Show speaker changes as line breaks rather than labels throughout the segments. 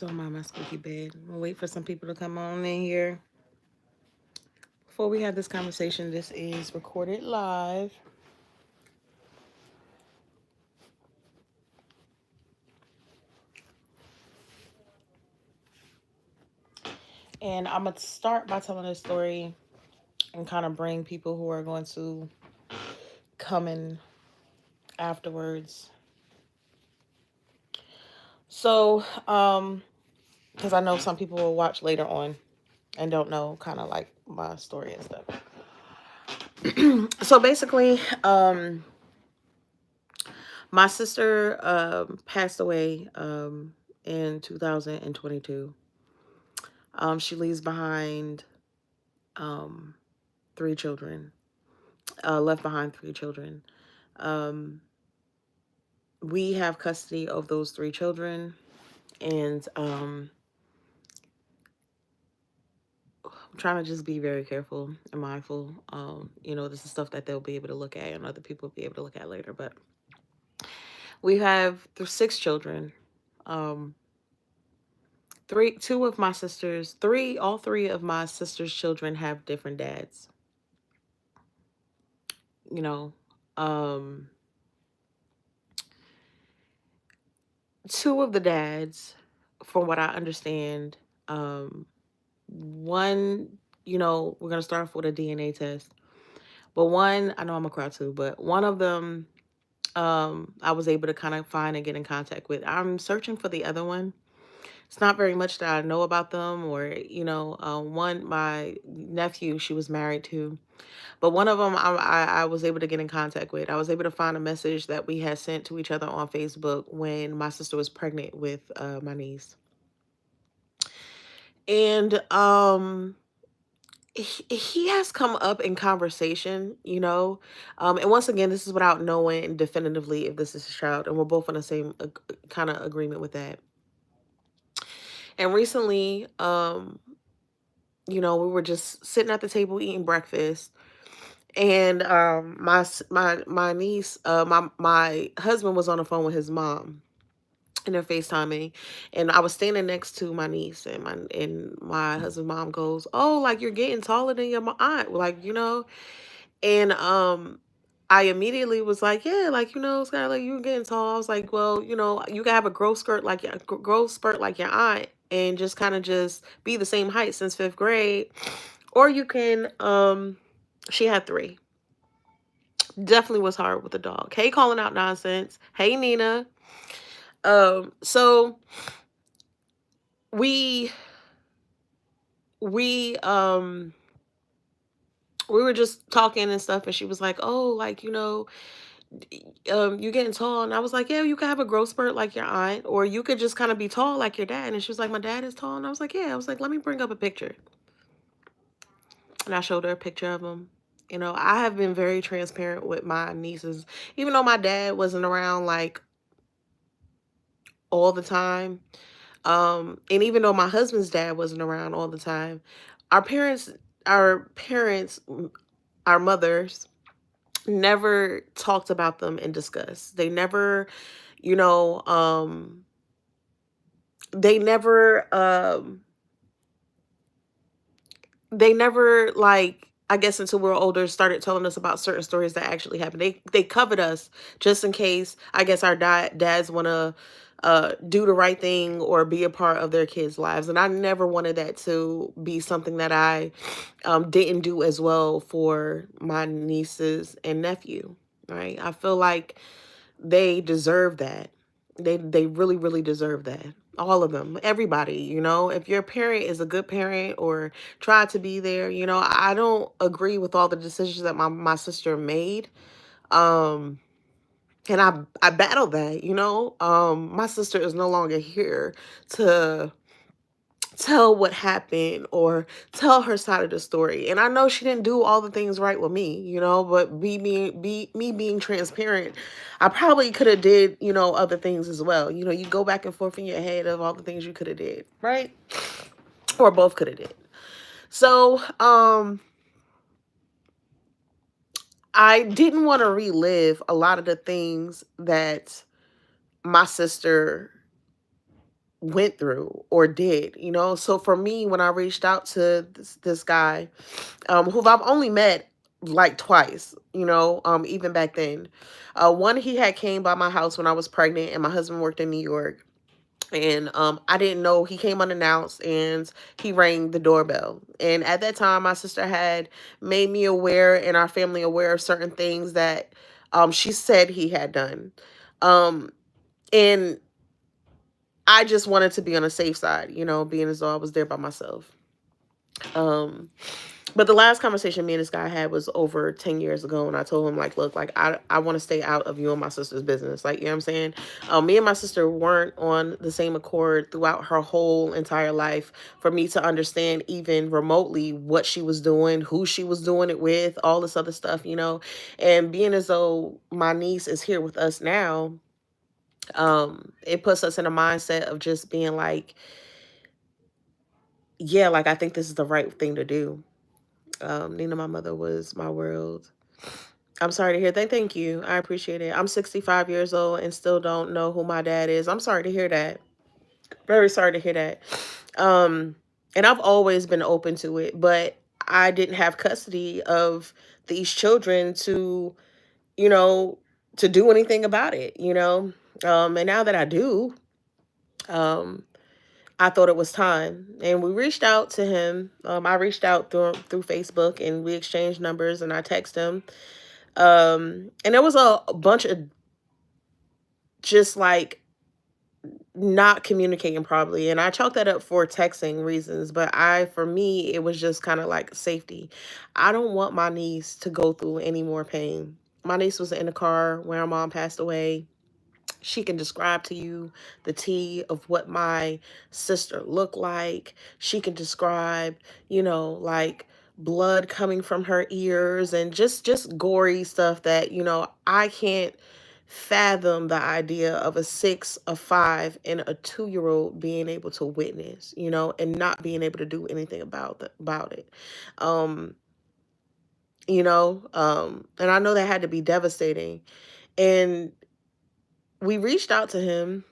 Don't mind my squeaky bed. We'll wait for some people to come on in here. Before we have this conversation, this is recorded live. And I'm going to start by telling a story and kind of bring people who are going to come in afterwards. So, because I know some people will watch later on and don't know kind of like my story and stuff. So basically, my sister passed away in 2022. She leaves behind um, three children, left behind three children. Um, we have custody of those three children, and I'm trying to just be very careful and mindful. This is stuff that they'll be able to look at and other people will be able to look at later. But we have six children. Um, two of my sisters, all three of my sisters' children have different dads. You know, um, two of the dads, from what I understand, one, we're going to start off with a DNA test. But one, I know I'm a crowd too, but one of them, I was able to kind of find and get in contact with. I'm searching for the other one. It's not very much that I know about them, or, one, my nephew, she was married to. But one of them I was able to get in contact with. I was able to find a message that we had sent to each other on Facebook when my sister was pregnant with my niece. And he has come up in conversation, and once again, this is without knowing definitively if this is his child, and we're both in the same kind of agreement with that. And recently, we were just sitting at the table eating breakfast, and my niece, my husband was on the phone with his mom, and they're FaceTiming, and I was standing next to my niece, and my husband's mom goes, "Oh, like you're getting taller than your aunt," like, and I immediately was like, "Yeah, like, it's kind of like you getting tall." I was like, "Well, you can have a growth spurt like your aunt, and just kind of just be the same height since fifth grade, or you can." She had three. Definitely was hard with the dog. Hey, calling out nonsense. Hey, Nina. So we we um we were just talking and stuff, and she was like, "Oh, like, you getting tall." And I was like, "Yeah, you can have a growth spurt like your aunt, or you could just kind of be tall like your dad." And she was like, "My dad is tall." And I was like, "Yeah." I was like, "Let me bring up a picture." And I showed her a picture of him. I have been very transparent with my nieces, even though my dad wasn't around like all the time. And even though my husband's dad wasn't around all the time, our parents, our parents, our mothers never talked about them and discussed. They never, you know, um, they never, like, I guess until we were older, started telling us about certain stories that actually happened. They covered us just in case, I guess, our dads want to do the right thing or be a part of their kids' lives. And I never wanted that to be something that I didn't do as well for my nieces and nephew. Right? I feel like they deserve that. They really, really deserve that. All of them, everybody, if your parent is a good parent or try to be there, I don't agree with all the decisions that my sister made. Um, and I battled that, my sister is no longer here to tell what happened or tell her side of the story. And I know she didn't do all the things right with me, but me being transparent, I probably could have did, other things as well. You go back and forth in your head of all the things you could have did, right? Or both could have did. So, I didn't want to relive a lot of the things that my sister went through or did, you know? So for me, when I reached out to this guy, who I've only met like twice, you know, even back then. One, he had came by my house when I was pregnant and my husband worked in New York. And I didn't know he came unannounced and he rang the doorbell. And at that time, my sister had made me aware and our family aware of certain things that she said he had done. Um, and I just wanted to be on a safe side, you know, being as though I was there by myself. Um, but the last conversation me and this guy had was over 10 years ago. And I told him, like, look, like, I want to stay out of you and my sister's business. Like, you know what I'm saying? Me and my sister weren't on the same accord throughout her whole entire life for me to understand even remotely what she was doing, who she was doing it with, all this other stuff, you know? And being as though my niece is here with us now, it puts us in a mindset of just being like, yeah, like, I think this is the right thing to do. Nina, my mother was my world. I'm sorry to hear that. Thank you. I appreciate it. I'm 65 years old and still don't know who my dad is. I'm sorry to hear that. Very sorry to hear that. Um, and I've always been open to it, but I didn't have custody of these children to, you know, to do anything about it, you know? And now that I do, um, I thought it was time. And we reached out to him. I reached out through Facebook and we exchanged numbers and I texted him. And there was a bunch of just like not communicating properly. And I chalked that up for texting reasons, but for me, it was just kind of like safety. I don't want my niece to go through any more pain. My niece was in the car when her mom passed away. She can describe to you the tea of what my sister looked like. She can describe, you know, like blood coming from her ears and just gory stuff that, you know, I can't fathom the idea of a 6, a 5, and a 2-year-old being able to witness, you know, and not being able to do anything about it. Um, and I know that had to be devastating. And we reached out to him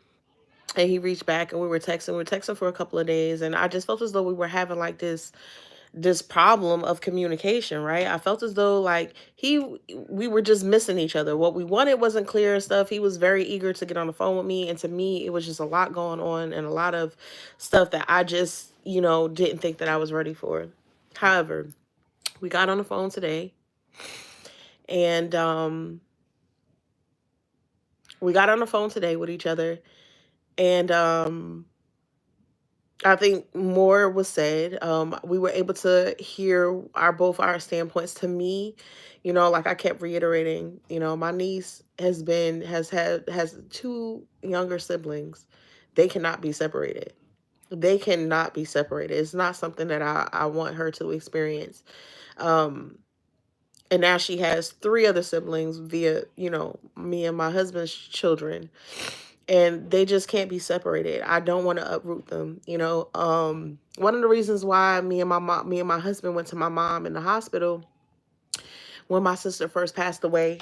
and he reached back and we were texting for a couple of days and I just felt as though we were having like this problem of communication, right? I felt as though like we were just missing each other. What we wanted wasn't clear and stuff. He was very eager to get on the phone with me, and to me it was just a lot going on and a lot of stuff that I just, you know, didn't think that I was ready for. However, we got on the phone today and we got on the phone today with each other and I think more was said. We were able to hear both our standpoints. To me, you know, like I kept reiterating, you know, my niece has 2 younger siblings. They cannot be separated. They cannot be separated. It's not something that I want her to experience. Um, and now she has 3 other siblings via, you know, me and my husband's children, and they just can't be separated. I don't want to uproot them, you know. One of the reasons why me and my husband went to my mom in the hospital when my sister first passed away,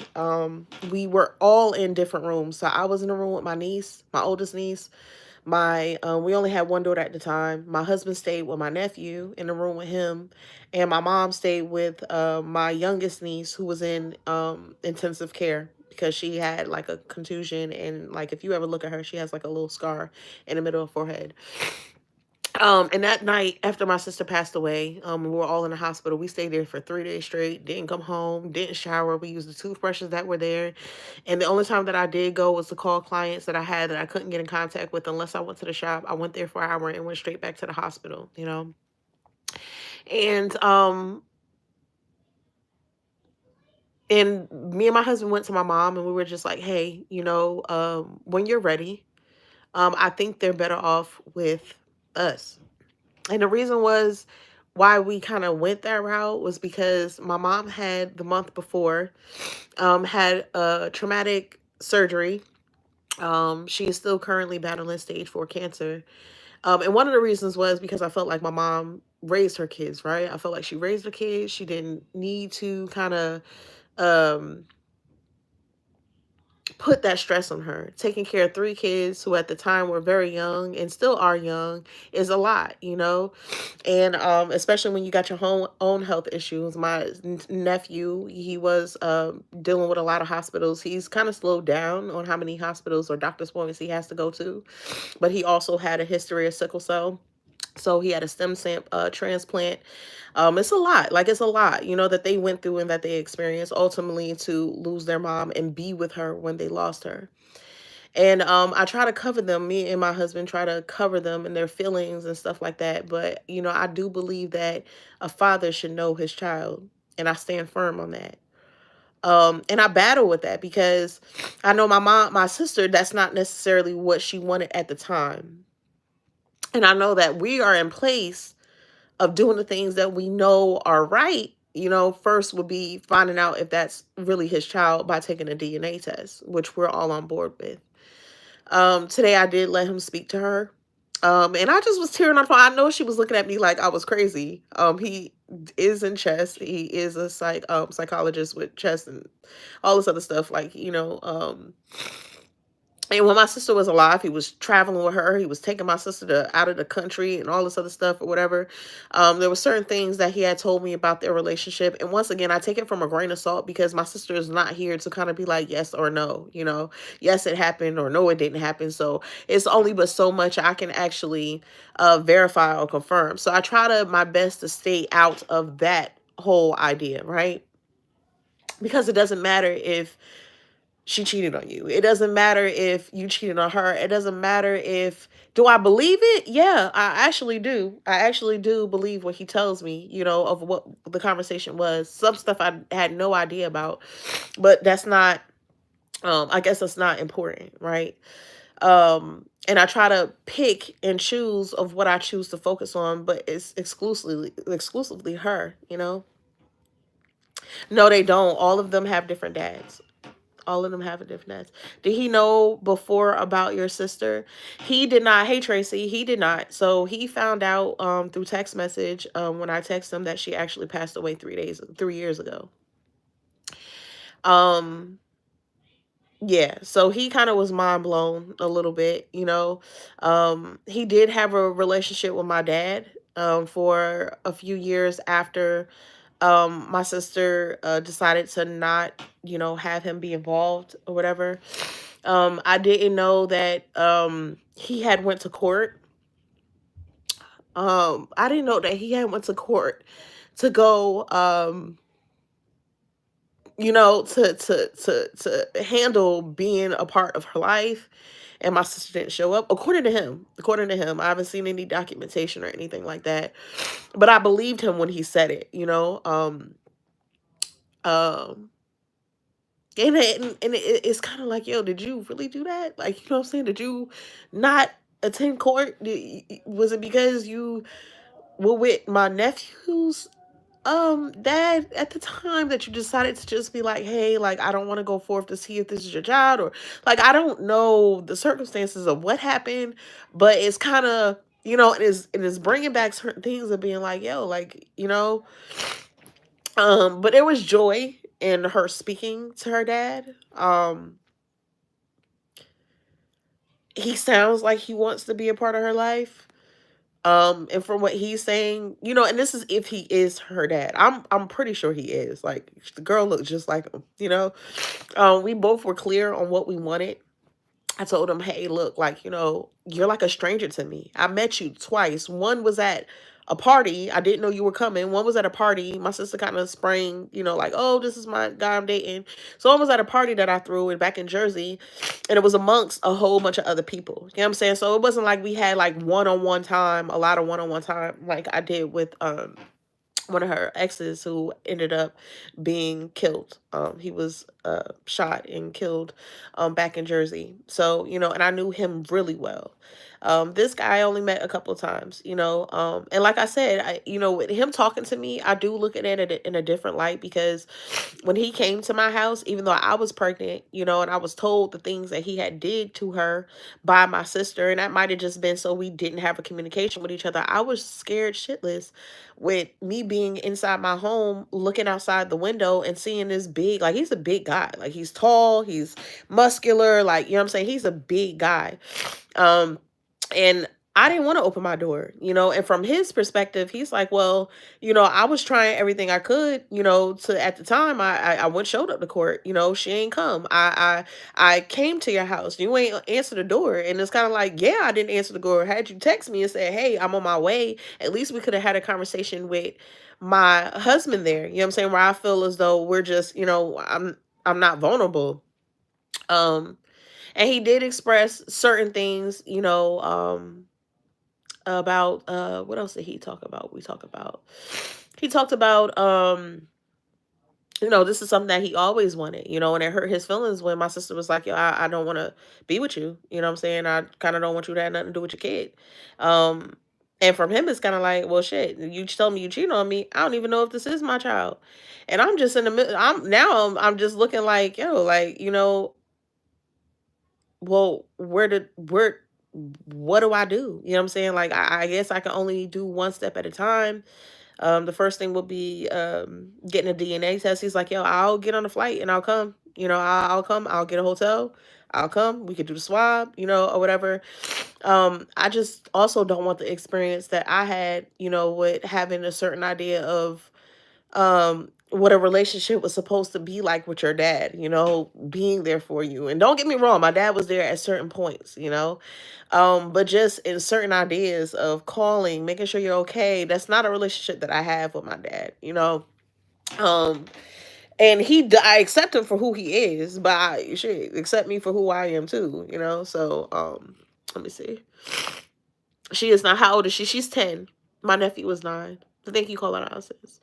we were all in different rooms. So I was in a room with my niece, my oldest niece. We only had one daughter at the time. My husband stayed with my nephew in the room with him, and my mom stayed with my youngest niece who was in intensive care because she had like a contusion, and like if you ever look at her, she has like a little scar in the middle of her forehead. And that night after my sister passed away, we were all in the hospital. We stayed there for 3 days straight, didn't come home, didn't shower. We used the toothbrushes that were there. And the only time that I did go was to call clients that I had that I couldn't get in contact with unless I went to the shop. I went there for an hour and went straight back to the hospital, you know. And me and my husband went to my mom and we were just like, hey, you know, when you're ready, I think they're better off with us. And the reason was why we kind of went that route was because my mom had the month before had a traumatic surgery. She is still currently battling stage 4 cancer. And one of the reasons was because I felt like my mom raised her kids, right? I felt like she raised her kids. She didn't need to kind of um, put that stress on her. Taking care of 3 kids who at the time were very young and still are young is a lot, you know? And especially when you got your own health issues. My nephew, he was dealing with a lot of hospitals. He's kind of slowed down on how many hospitals or doctor's appointments he has to go to, but he also had a history of sickle cell. So he had a transplant. It's a lot. Like, it's a lot, you know, that they went through and that they experienced ultimately to lose their mom and be with her when they lost her. And I try to cover them. Me and my husband try to cover them and their feelings and stuff like that. But, you know, I do believe that a father should know his child. And I stand firm on that. And I battle with that because I know my sister, that's not necessarily what she wanted at the time. And I know that we are in place of doing the things that we know are right. You know, first would be finding out if that's really his child by taking a DNA test, which we're all on board with. Today I did let him speak to her. And I just was tearing up. I know she was looking at me like I was crazy. He is in chess. He is a psychologist with chess and all this other stuff. Like, you know, and when my sister was alive, he was traveling with her. He was taking my sister out of the country and all this other stuff or whatever. There were certain things that he had told me about their relationship. And once again, I take it from a grain of salt because my sister is not here to kind of be like, yes or no, you know, yes, it happened or no, it didn't happen. So it's only but so much I can actually verify or confirm. So I try my best to stay out of that whole idea, right? Because it doesn't matter if she cheated on you. It doesn't matter if you cheated on her. It doesn't matter if, do I believe it? Yeah, I actually do. I actually do believe what he tells me, you know, of what the conversation was. Some stuff I had no idea about, but that's not, I guess that's not important, right? And I try to pick and choose of what I choose to focus on, but it's exclusively her, you know? No, they don't. All of them have different dads. All of them have a different dads. Did he know before about your sister? He did not. Hey, Tracy, he did not. So he found out through text message when I texted him that she actually passed away 3 years ago. Yeah, so he kind of was mind blown a little bit, you know. He did have a relationship with my dad for a few years after my sister decided to not, you know, have him be involved or whatever. I didn't know that he had went to court. I didn't know that he had went to court to go you know, to handle being a part of her life, and my sister didn't show up according to him. According to him, I haven't seen any documentation or anything like that, but I believed him when he said it, you know. Um it's kind of like, yo, did you really do that? Like, you know what I'm saying? Did you not attend court? Was it because you were with my nephew's dad at the time that you decided to just be like, hey, like, I don't want to go forth to see if this is your child? Or like, I don't know the circumstances of what happened, but it's kind of, you know, it is bringing back certain things of being like, yo, like, you know. But there was joy in her speaking to her dad. He sounds like he wants to be a part of her life. And from what he's saying, you know, and this is if he is her dad. I'm pretty sure he is. Like, the girl looks just like him, you know. We both were clear on what we wanted. I told him, hey, look, like, you know, you're like a stranger to me. I met you twice. One was at a party. I didn't know you were coming. One was at a party. My sister kind of sprang, you know, like, oh, this is my guy I'm dating. So one was at a party that I threw in back in Jersey, and it was amongst a whole bunch of other people. You know what I'm saying? So it wasn't like we had like one-on-one time, a lot of one-on-one time like I did with one of her exes who ended up being killed. He was shot and killed back in Jersey. So, you know, and I knew him really well. This guy I only met a couple of times, and like I said, with him talking to me, I do look at it in a different light, because when he came to my house, even though I was pregnant, and I was told the things that he had did to her by my sister, and that might have just been so we didn't have a communication with each other. I was scared shitless with me being inside my home, looking outside the window and seeing this big, like, he's a big guy. Like, he's tall, he's muscular, like, what I'm saying? He's a big guy. And I didn't want to open my door, and from his perspective, he's like, well, I was trying everything I could, to, at the time, I went, showed up to court, she ain't come. I came to your house, you ain't answer the door. And it's kind of like, yeah, I didn't answer the door. Had you text me and said, hey, I'm on my way, at least we could have had a conversation with my husband there, what I'm saying, where I feel as though we're just, I'm not vulnerable. And he did express certain things, about what else did he talk about? He talked about this is something that he always wanted, and it hurt his feelings when my sister was like, yo, I don't want to be with you. You know what I'm saying? I kind of don't want you to have nothing to do with your kid. Um and from him, it's kind of like, well, shit, you tell me you cheat on me, I don't even know if this is my child. And I'm just in the middle. I'm just looking like, yo, like, well, what do I do? You know what I'm saying? Like, I guess I can only do one step at a time. The first thing will be getting a DNA test. He's like, yo, I'll get on the flight and I'll come. I'll come. I'll get a hotel. I'll come. We could do the swab, or whatever. I just also don't want the experience that I had, with having a certain idea of what a relationship was supposed to be like with your dad, being there for you. And don't get me wrong, my dad was there at certain points, but just in certain ideas of calling, making sure you're okay, that's not a relationship that I have with my dad, um and I accept him for who he is, but shit, accept me for who I am too, so let me see. She is not, how old is she? She's 10. My nephew was 9. So thank you, calling out, sis.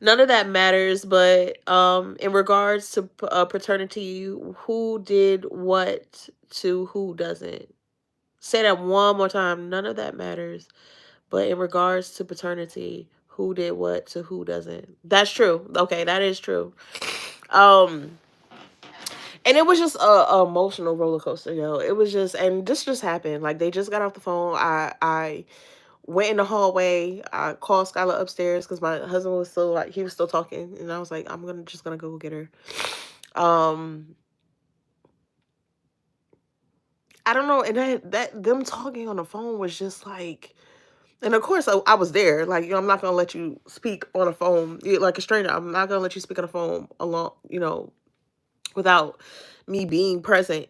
None of that matters, but in regards to paternity, who did what to who doesn't? Say that one more time. None of that matters, but in regards to paternity, who did what to who doesn't? That's true. Okay, that is true. Um, and it was just a emotional roller coaster, yo. It was just, and this just happened. Like, they just got off the phone. I went in the hallway. I called Skylar upstairs because my husband was still, like, he was still talking, and I was like, I'm just gonna go get her. I don't know, and that them talking on the phone was just like, and of course I was there. Like, I'm not gonna let you speak on a phone like a stranger. I'm not gonna let you speak on a phone alone, without me being present,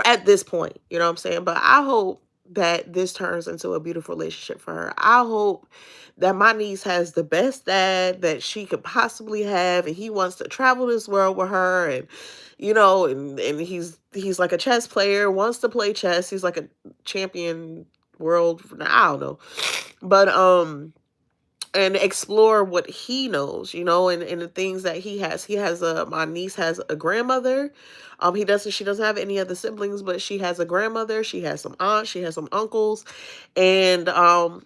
at this point, you know what I'm saying? But I hope that this turns into a beautiful relationship for her. I hope that my niece has the best dad that she could possibly have, and he wants to travel this world with her, and and he's like a chess player, wants to play chess. He's like a champion world, I don't know. But and explore what he knows, and the things that he has. My niece has a grandmother. She doesn't have any other siblings, but she has a grandmother, she has some aunts, she has some uncles, and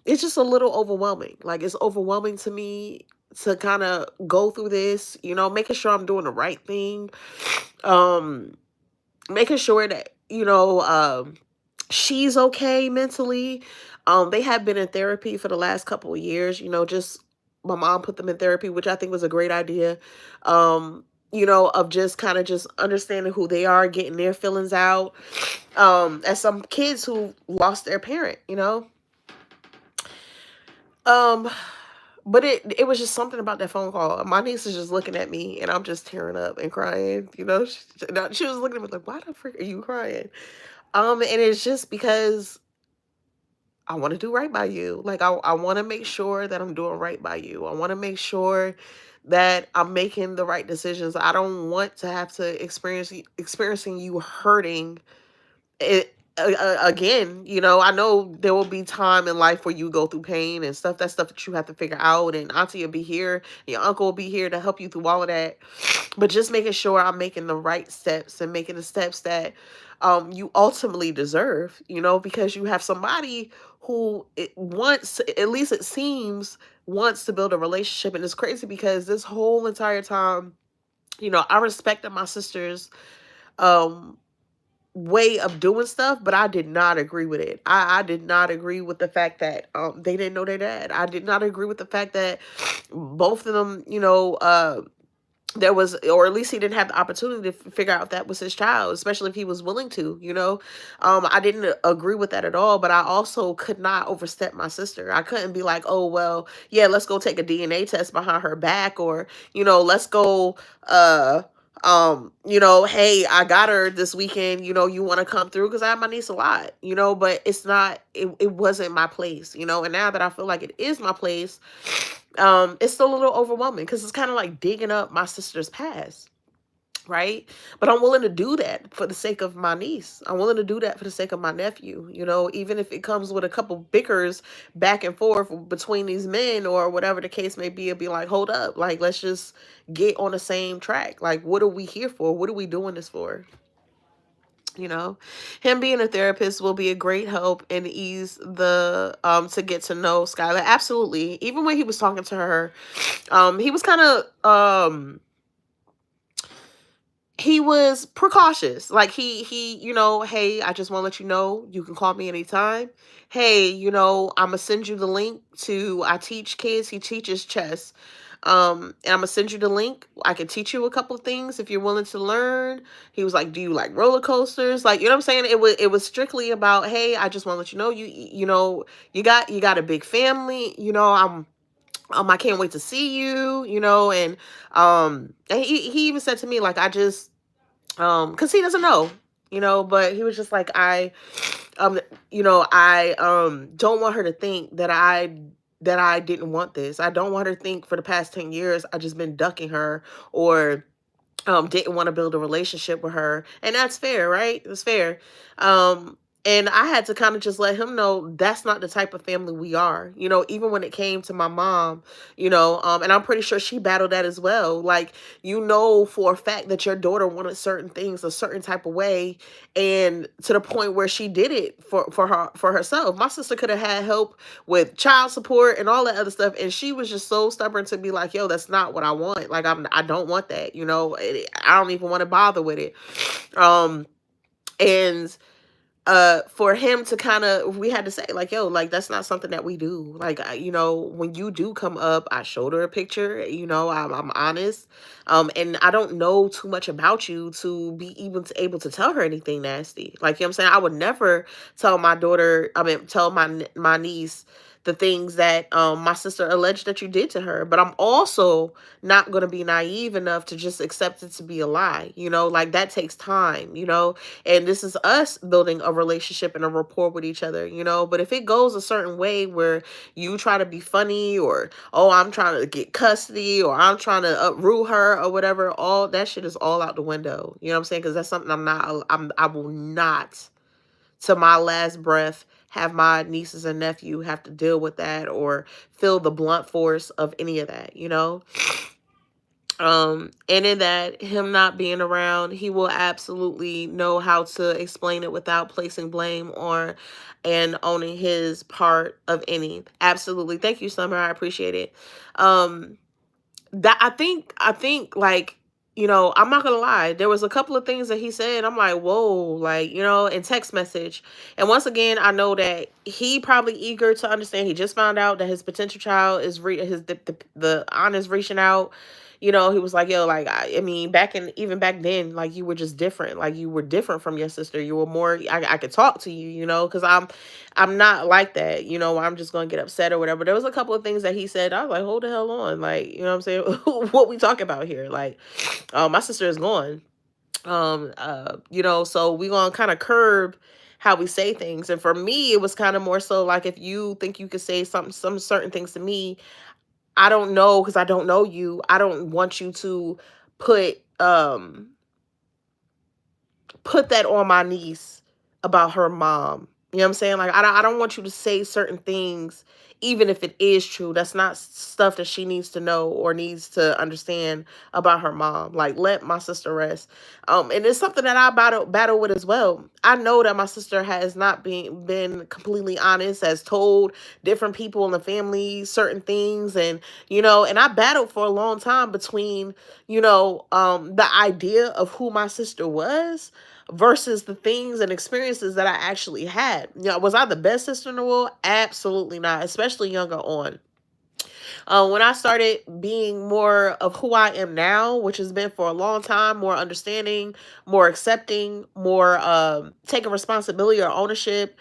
it's just a little overwhelming. Like, it's overwhelming to me to kind of go through this, making sure I'm doing the right thing, making sure that, she's okay mentally. They have been in therapy for the last couple of years, just my mom put them in therapy, which I think was a great idea. Of just kind of just understanding who they are, getting their feelings out. As some kids who lost their parent, Um, but it was just something about that phone call. My niece is just looking at me, and I'm just tearing up and crying. She was looking at me like, "Why the frick are you crying?" And it's just because I want to do right by you. Like, I want to make sure that I'm doing right by you. I want to make sure that I'm making the right decisions. I don't want to have to experiencing you hurting it again. I know there will be time in life where you go through pain and stuff. That's stuff that you have to figure out. And auntie will be here, your uncle will be here to help you through all of that. But just making sure I'm making the right steps and making the steps that you ultimately deserve, because you have somebody who wants, at least it seems, wants to build a relationship. And it's crazy because this whole entire time, I respected my sister's um way of doing stuff, but I did not agree with it. I did not agree with the fact that they didn't know their dad. I did not agree with the fact that both of them, there was, or at least he didn't have the opportunity to figure out if that was his child, especially if he was willing to, I didn't agree with that at all. But I also could not overstep my sister. I couldn't be like, oh well, yeah, let's go take a DNA test behind her back, or let's go hey, I got her this weekend, you want to come through, because I have my niece a lot, but it wasn't my place, and now that I feel like it is my place, it's still a little overwhelming, because it's kind of like digging up my sister's past, right? But I'm willing to do that for the sake of my niece. I'm willing to do that for the sake of my nephew, even if it comes with a couple bickers back and forth between these men, or whatever the case may be. It'd be like, hold up, like, let's just get on the same track. Like, what are we here for? What are we doing this for? you know Him being a therapist will be a great help and ease the to get to know Skylar. Absolutely. Even when he was talking to her, he was kind of he was precautious. Like, he hey, I just want to let you know you can call me anytime. Hey, I'm gonna send you the link to, I teach kids, he teaches chess. And I'm gonna send you the link. I can teach you a couple of things if you're willing to learn. He was like, do you like roller coasters? Like, what I'm saying? It was strictly about, hey, I just want to let you know, you got a big family. I can't wait to see you. And he even said to me, like, I just because he doesn't know, but he was just like, um I don't want her to think that I didn't want this. I don't want her to think for the past 10 years I just been ducking her, or didn't want to build a relationship with her. And that's fair, right? It's fair. And I had to kind of just let him know that's not the type of family we are. Even when it came to my mom, and I'm pretty sure she battled that as well. Like, for a fact that your daughter wanted certain things a certain type of way, and to the point where she did it for herself. My sister could have had help with child support and all that other stuff, and she was just so stubborn to be like, yo, that's not what I want. Like, I don't want that. I don't even want to bother with it. And for him to kind of, we had to say, like, yo, like, that's not something that we do. Like, when you do come up, I showed her a picture. I'm honest. And I don't know too much about you to be even able to tell her anything nasty. Like, I'm saying? I would never tell my daughter, tell my niece the things that my sister alleged that you did to her. But I'm also not going to be naive enough to just accept it to be a lie. Like, that takes time. And this is us building a relationship and a rapport with each other. But if it goes a certain way where you try to be funny, or, oh, I'm trying to get custody, or I'm trying to uproot her, or whatever, all that shit is all out the window. You know what I'm saying? Because that's something I will not, to my last breath, have my nieces and nephew have to deal with that, or feel the blunt force of any of that. And in that, him not being around, he will absolutely know how to explain it without placing blame or and owning his part of any. Absolutely. Thank you, Summer. I appreciate it. Um, that I think like, I'm not gonna lie, there was a couple of things that he said, I'm like, whoa, like, in text message. And once again, I know that he probably eager to understand. He just found out that his potential child is the aunt is reaching out. He was like, yo, like, I mean, even back then, like, you were just different. Like, you were different from your sister. You were more, I could talk to you, because I'm not like that, I'm just gonna get upset or whatever. There was a couple of things that he said. I was like, hold the hell on. Like, what I'm saying? What we talk about here? Like, my sister is gone. So we gonna kind of curb how we say things. And for me, it was kind of more so like, if you think you could say some certain things to me, I don't know, because I don't know you. I don't want you to put put that on my niece about her mom. You know what I'm saying? Like, I don't want you to say certain things, even if it is true, that's not stuff that she needs to know or needs to understand about her mom. Like, let my sister rest. And it's something that I battle with as well. I know that my sister has not been completely honest, has told different people in the family certain things, and and I battled for a long time between the idea of who my sister was versus the things and experiences that I actually had. Was I the best sister in the world? Absolutely not, especially younger on. When I started being more of who I am now, which has been for a long time, more understanding, more accepting, more taking responsibility or ownership,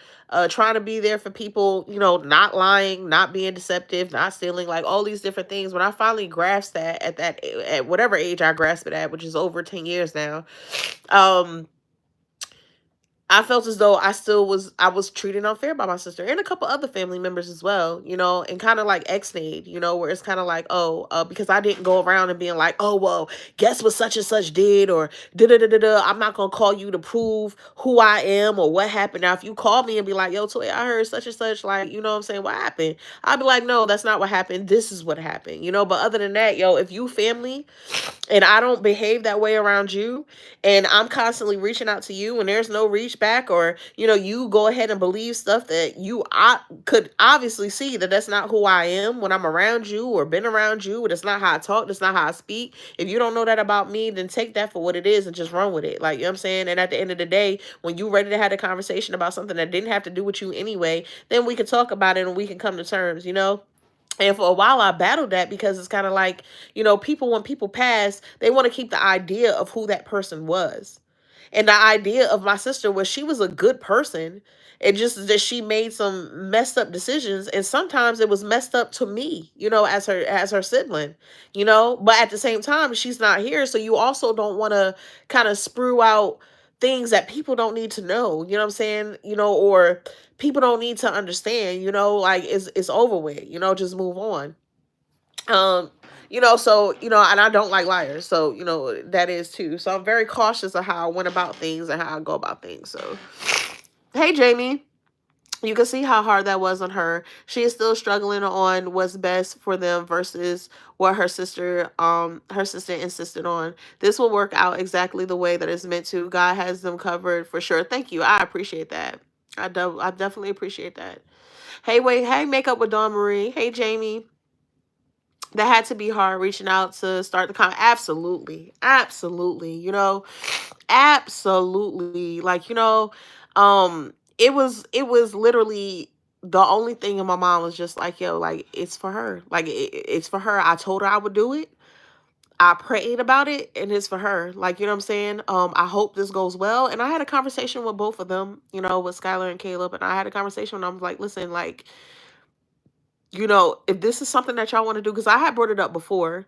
trying to be there for people, not lying, not being deceptive, not stealing, like all these different things. When I finally grasped that at whatever age I grasped it at, which is over 10 years now, um, I felt as though I was treated unfair by my sister and a couple other family members as well, and kind of like ex-nayed, where it's kind of like, oh, because I didn't go around and being like, oh, well, guess what such and such did, or da da da da da. I'm not gonna call you to prove who I am or what happened. Now, if you call me and be like, yo, Toy, I heard such and such, like, you know what I'm saying, what happened? I'd be like, no, that's not what happened. This is what happened, But other than that, yo, if you family and I don't behave that way around you, and I'm constantly reaching out to you and there's no reach back, or you go ahead and believe stuff that I could obviously see that that's not who I am when I'm around you or been around you, that's not how I talk, that's not how I speak. If you don't know that about me, then take that for what it is and just run with it, like, you know what I'm saying. And at the end of the day, when you ready to have a conversation about something that didn't have to do with you anyway, then we can talk about it and we can come to terms. And for a while, I battled that because it's kind of like, people, when people pass, they want to keep the idea of who that person was. And the idea of my sister was she was a good person. It just that she made some messed up decisions. And sometimes it was messed up to me, as her sibling, But at the same time, she's not here. So you also don't want to kind of sprue out things that people don't need to know, you know what I'm saying? Or people don't need to understand, like it's over with, just move on. Um, so and I don't like liars, so that is too. So I'm very cautious of how I went about things and how I go about things. So hey Jamie, you can see how hard that was on her. She is still struggling on what's best for them versus what her sister insisted on. This will work out exactly the way that it's meant to. God has them covered for sure. Thank you. I appreciate that. I definitely appreciate that. Hey, wait, hey, Makeup with Dawn Marie. Hey, Jamie. That had to be hard reaching out to start the comment. Absolutely. Absolutely. Absolutely. Like, it was literally the only thing in my mind was just like, yo, like, it's for her. Like, it's for her. I told her I would do it. I prayed about it, and it's for her. Like, you know what I'm saying? I hope this goes well. And I had a conversation with both of them, with Skylar and Caleb. And I had a conversation and I was like, listen, like, if this is something that y'all want to do, because I had brought it up before.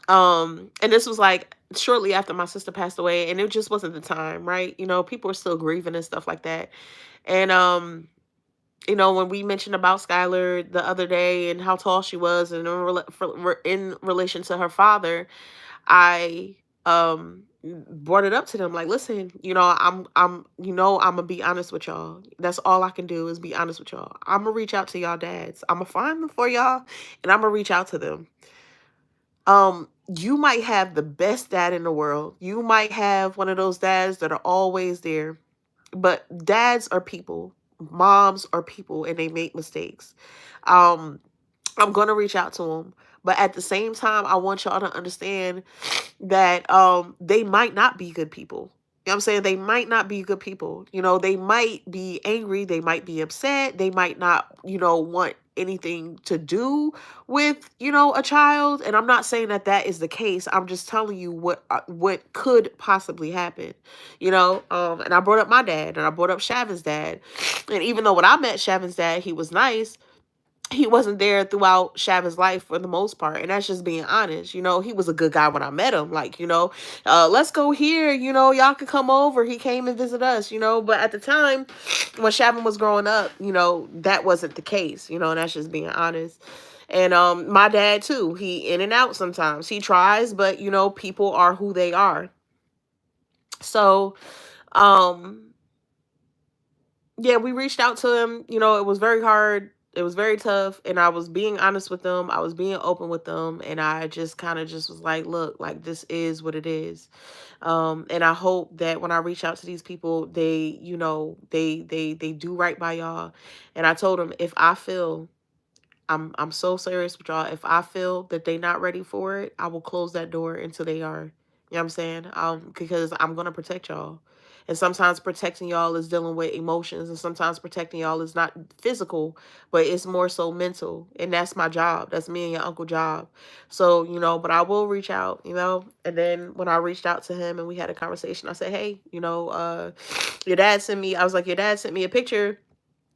And this was like shortly after my sister passed away, and it just wasn't the time, right? People are still grieving and stuff like that. And when we mentioned about Skylar the other day and how tall she was, and in relation to her father, I brought it up to them like, listen, I'm gonna be honest with y'all. That's all I can do is be honest with y'all. I'm gonna reach out to y'all dads. I'm gonna find them for y'all, and I'm gonna reach out to them. You might have the best dad in the world. You might have one of those dads that are always there, but dads are people. Moms are people, and they make mistakes. Um, I'm gonna reach out to them, but at the same time, I want y'all to understand that they might not be good people. You know what I'm saying? They might not be good people. They might be angry, they might be upset, they might not, want anything to do with, a child. And I'm not saying that that is the case. I'm just telling you what could possibly happen. And I brought up my dad and I brought up Shavin's dad. And even though when I met Shavin's dad, he was nice, he wasn't there throughout Shavin's life for the most part. And that's just being honest. He was a good guy when I met him. Like, let's go here, y'all could come over. He came and visit us, but at the time when Shavin was growing up, that wasn't the case, and that's just being honest. And my dad too, he in and out sometimes. He tries, but people are who they are. So, yeah, we reached out to him. It was very hard It was very tough, and I was being honest with them. I was being open with them, and I just kind of just was like, look, like this is what it is. And I hope that when I reach out to these people, they, they do right by y'all. And I told them, if I feel, I'm so serious with y'all. If I feel that they not ready for it, I will close that door until they are. You know what I'm saying? Because I'm gonna protect y'all. And sometimes protecting y'all is dealing with emotions, and sometimes protecting y'all is not physical, but it's more so mental. And that's my job. That's me and your uncle job. So, but I will reach out, And then when I reached out to him and we had a conversation, I said, hey, your dad sent me, I was like, your dad sent me a picture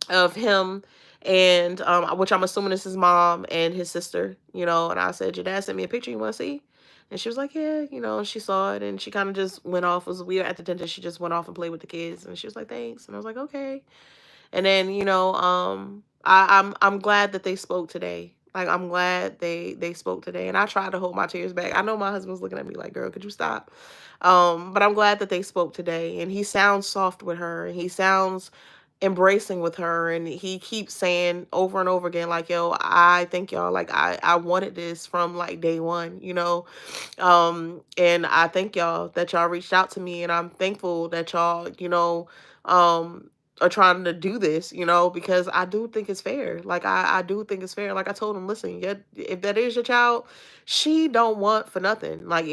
of him, and which I'm assuming is his mom and his sister, and I said, your dad sent me a picture, you want to see? And she was like, yeah, and she saw it, and she kind of just went off. We were at the dentist, she just went off and played with the kids, and she was like, thanks. And I was like, okay. And then, I'm glad that they spoke today. Like, I'm glad they spoke today. And I tried to hold my tears back. I know my husband's looking at me like, girl, could you stop? But I'm glad that they spoke today. And he sounds soft with her, and he sounds embracing with her, and he keeps saying over and over again, like, yo, I think y'all, like, I wanted this from like day one, and I thank y'all that y'all reached out to me, and I'm thankful that y'all, um, are trying to do this, because I do think it's fair. Like, I do think it's fair. Like, I told him, listen, yeah, if that is your child, she don't want for nothing. Like,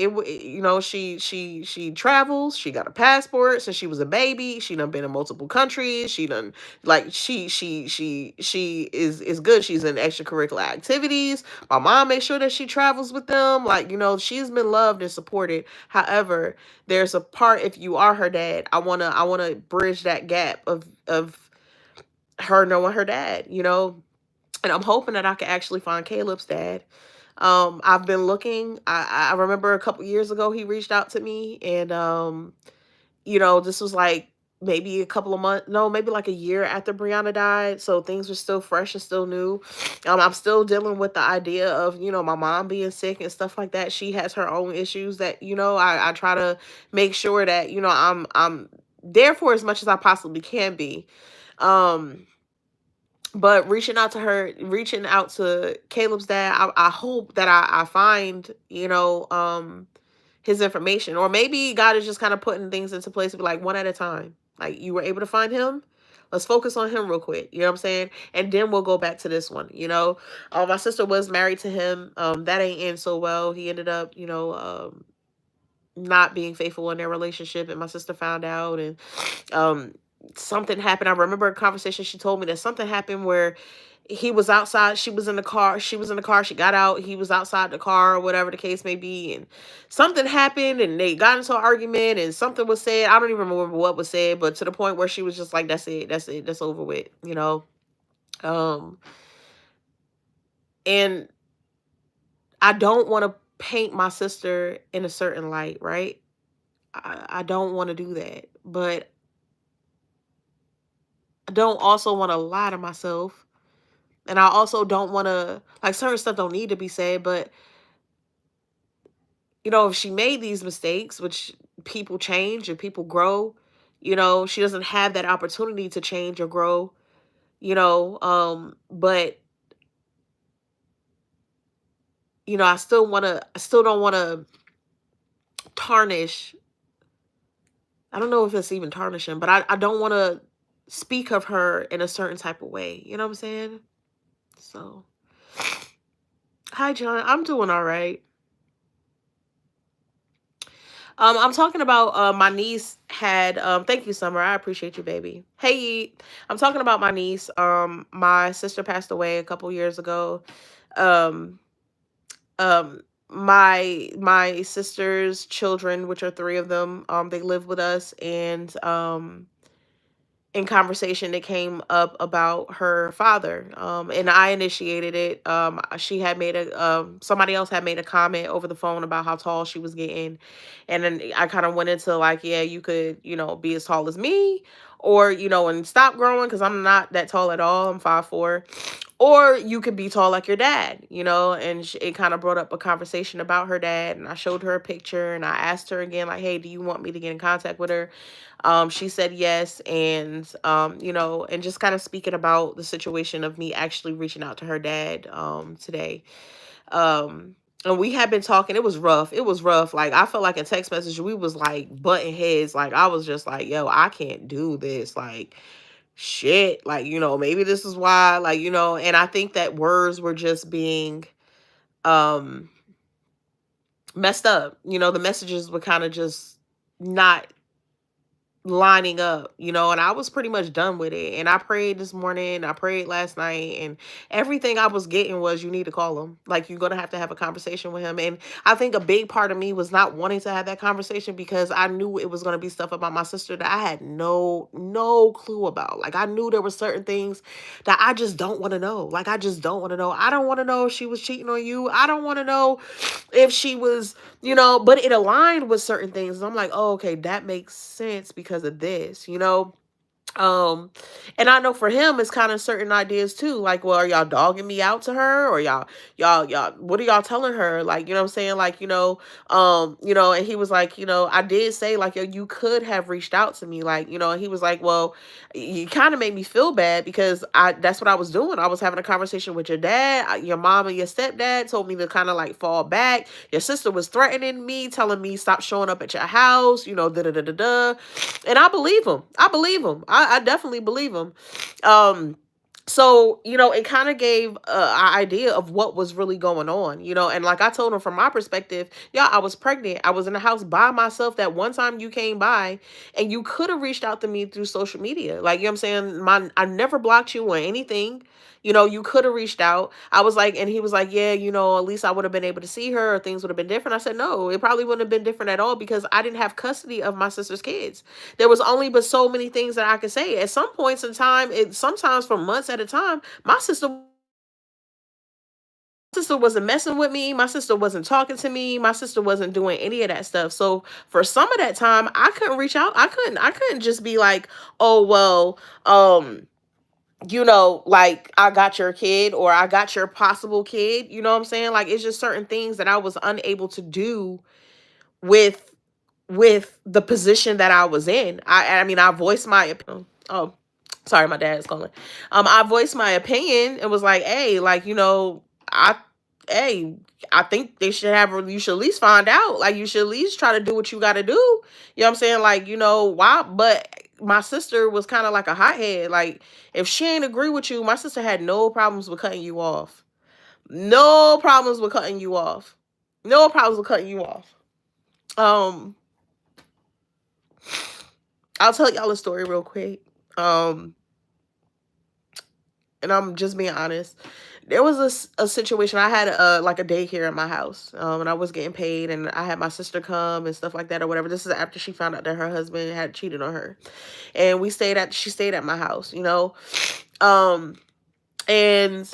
she travels, she got a passport since she was a baby. She done been in multiple countries. She done, like, she is good. She's in extracurricular activities. My mom makes sure that she travels with them. Like, she's been loved and supported. However, there's a part, if you are her dad, I wanna bridge that gap of her knowing her dad, and I'm hoping that I can actually find Caleb's dad. I've been looking. I remember a couple years ago he reached out to me, and this was like maybe a couple of months, no, maybe like a year after Brianna died. So things were still fresh and still new. I'm still dealing with the idea of, my mom being sick and stuff like that. She has her own issues that, I try to make sure that, I'm there for as much as I possibly can be. But reaching out to Caleb's dad, I hope that I find, his information. Or maybe God is just kind of putting things into place to be like one at a time. Like, you were able to find him. Let's focus on him real quick. You know what I'm saying? And then we'll go back to this one. My sister was married to him. That ain't end so well. He ended up, not being faithful in their relationship, and my sister found out, and um something happened. I remember a conversation she told me that something happened where he was outside, she was in the car, she got out, he was outside the car, or whatever the case may be, and something happened, and they got into an argument, and something was said. I don't even remember what was said, but to the point where she was just like, that's over with, um and I don't want to paint my sister in a certain light, right? I don't want to do that, but I don't also want to lie to myself. And I also don't want to, like, certain stuff don't need to be said, but, if she made these mistakes, which people change and people grow, she doesn't have that opportunity to change or grow, but, I still don't want to tarnish. I don't know if it's even tarnishing, but I don't want to speak of her in a certain type of way. You know what I'm saying? So, hi, John. I'm doing all right. I'm talking about my niece had thank you, Summer. I appreciate you, baby. Hey, I'm talking about my niece. My sister passed away a couple years ago. Um my sister's children, which are three of them, they live with us, and in conversation it came up about her father, and I initiated it. She had made a somebody else had made a comment over the phone about how tall she was getting, and then I kind of went into like, yeah, you could, be as tall as me, or and stop growing, because I'm not that tall at all. I'm 5'4". or you could be tall like your dad, you know. And it kind of brought up a conversation about her dad, and I showed her a picture, and I asked her again, like, hey, do you want me to get in contact with her? She said yes. And you know, and just kind of speaking about the situation of me actually reaching out to her dad today. And we had been talking. It was rough. It was rough. Like, I felt like in text message we was like butting heads. Like, I was just like, yo, I can't do this. Like, shit. Like, you know, maybe this is why, like, you know. And I think that words were just being um messed up. You know, the messages were kind of just not lining up, you know. And I was pretty much done with it. And I prayed this morning, I prayed last night, and everything I was getting was, you need to call him. Like, you're gonna have a conversation with him. And I think a big part of me was not wanting to have that conversation because I knew it was gonna be stuff about my sister that I had no clue about. Like, I knew there were certain things that I just don't want to know. Like, I just don't want to know. I don't want to know if she was cheating on you. I don't want to know if she was, you know. But it aligned with certain things. And I'm like, oh, okay, that makes sense because of this, you know. um and I know for him it's kind of certain ideas too, like, well, are y'all dogging me out to her, or y'all what are y'all telling her, like, you know what I'm saying, like, you know. And he was like, you know, I did say, like, yo, you could have reached out to me, like, you know. And he was like, well, you kind of made me feel bad because I that's what I was doing. I was having a conversation with your dad. Your mom and your stepdad told me to kind of like fall back. Your sister was threatening me, telling me stop showing up at your house, you know, da da da da da. And I believe him. I believe him. I definitely believe him. Um, so, you know, it kind of gave an idea of what was really going on, you know. And like I told him, from my perspective, yeah, I was pregnant. I was in the house by myself that one time you came by, and you could have reached out to me through social media. Like, you know what I'm saying? I never blocked you or anything. You know, you could have reached out. I was like, and he was like, yeah, you know, at least I would have been able to see her, or things would have been different. I said, no, it probably wouldn't have been different at all because I didn't have custody of my sister's kids. There was only but so many things that I could say. At some points in time, sometimes for months at a time, my sister wasn't messing with me. My sister wasn't talking to me. My sister wasn't doing any of that stuff. So for some of that time, I couldn't reach out. I couldn't just be like, oh well, you know, like, I got your kid, or I got your possible kid. You know what I'm saying? Like, it's just certain things that I was unable to do with the position that I was in. I mean, I voiced my opinion. Oh, sorry, my dad's calling. I voiced my opinion and was like, hey, like, you know, hey, I think they should have, you should at least find out. Like, you should at least try to do what you got to do. You know what I'm saying? Like, you know, why? But my sister was kind of like a hothead. Like, if she ain't agree with you, my sister had no problems with cutting you off. No problems with cutting you off. No problems with cutting you off. Um, I'll tell y'all a story real quick. Um, and I'm just being honest. There was a situation. I had like a daycare in my house, and I was getting paid, and I had my sister come and stuff like that, or whatever. This is after she found out that her husband had cheated on her, and she stayed at my house, you know. Um, and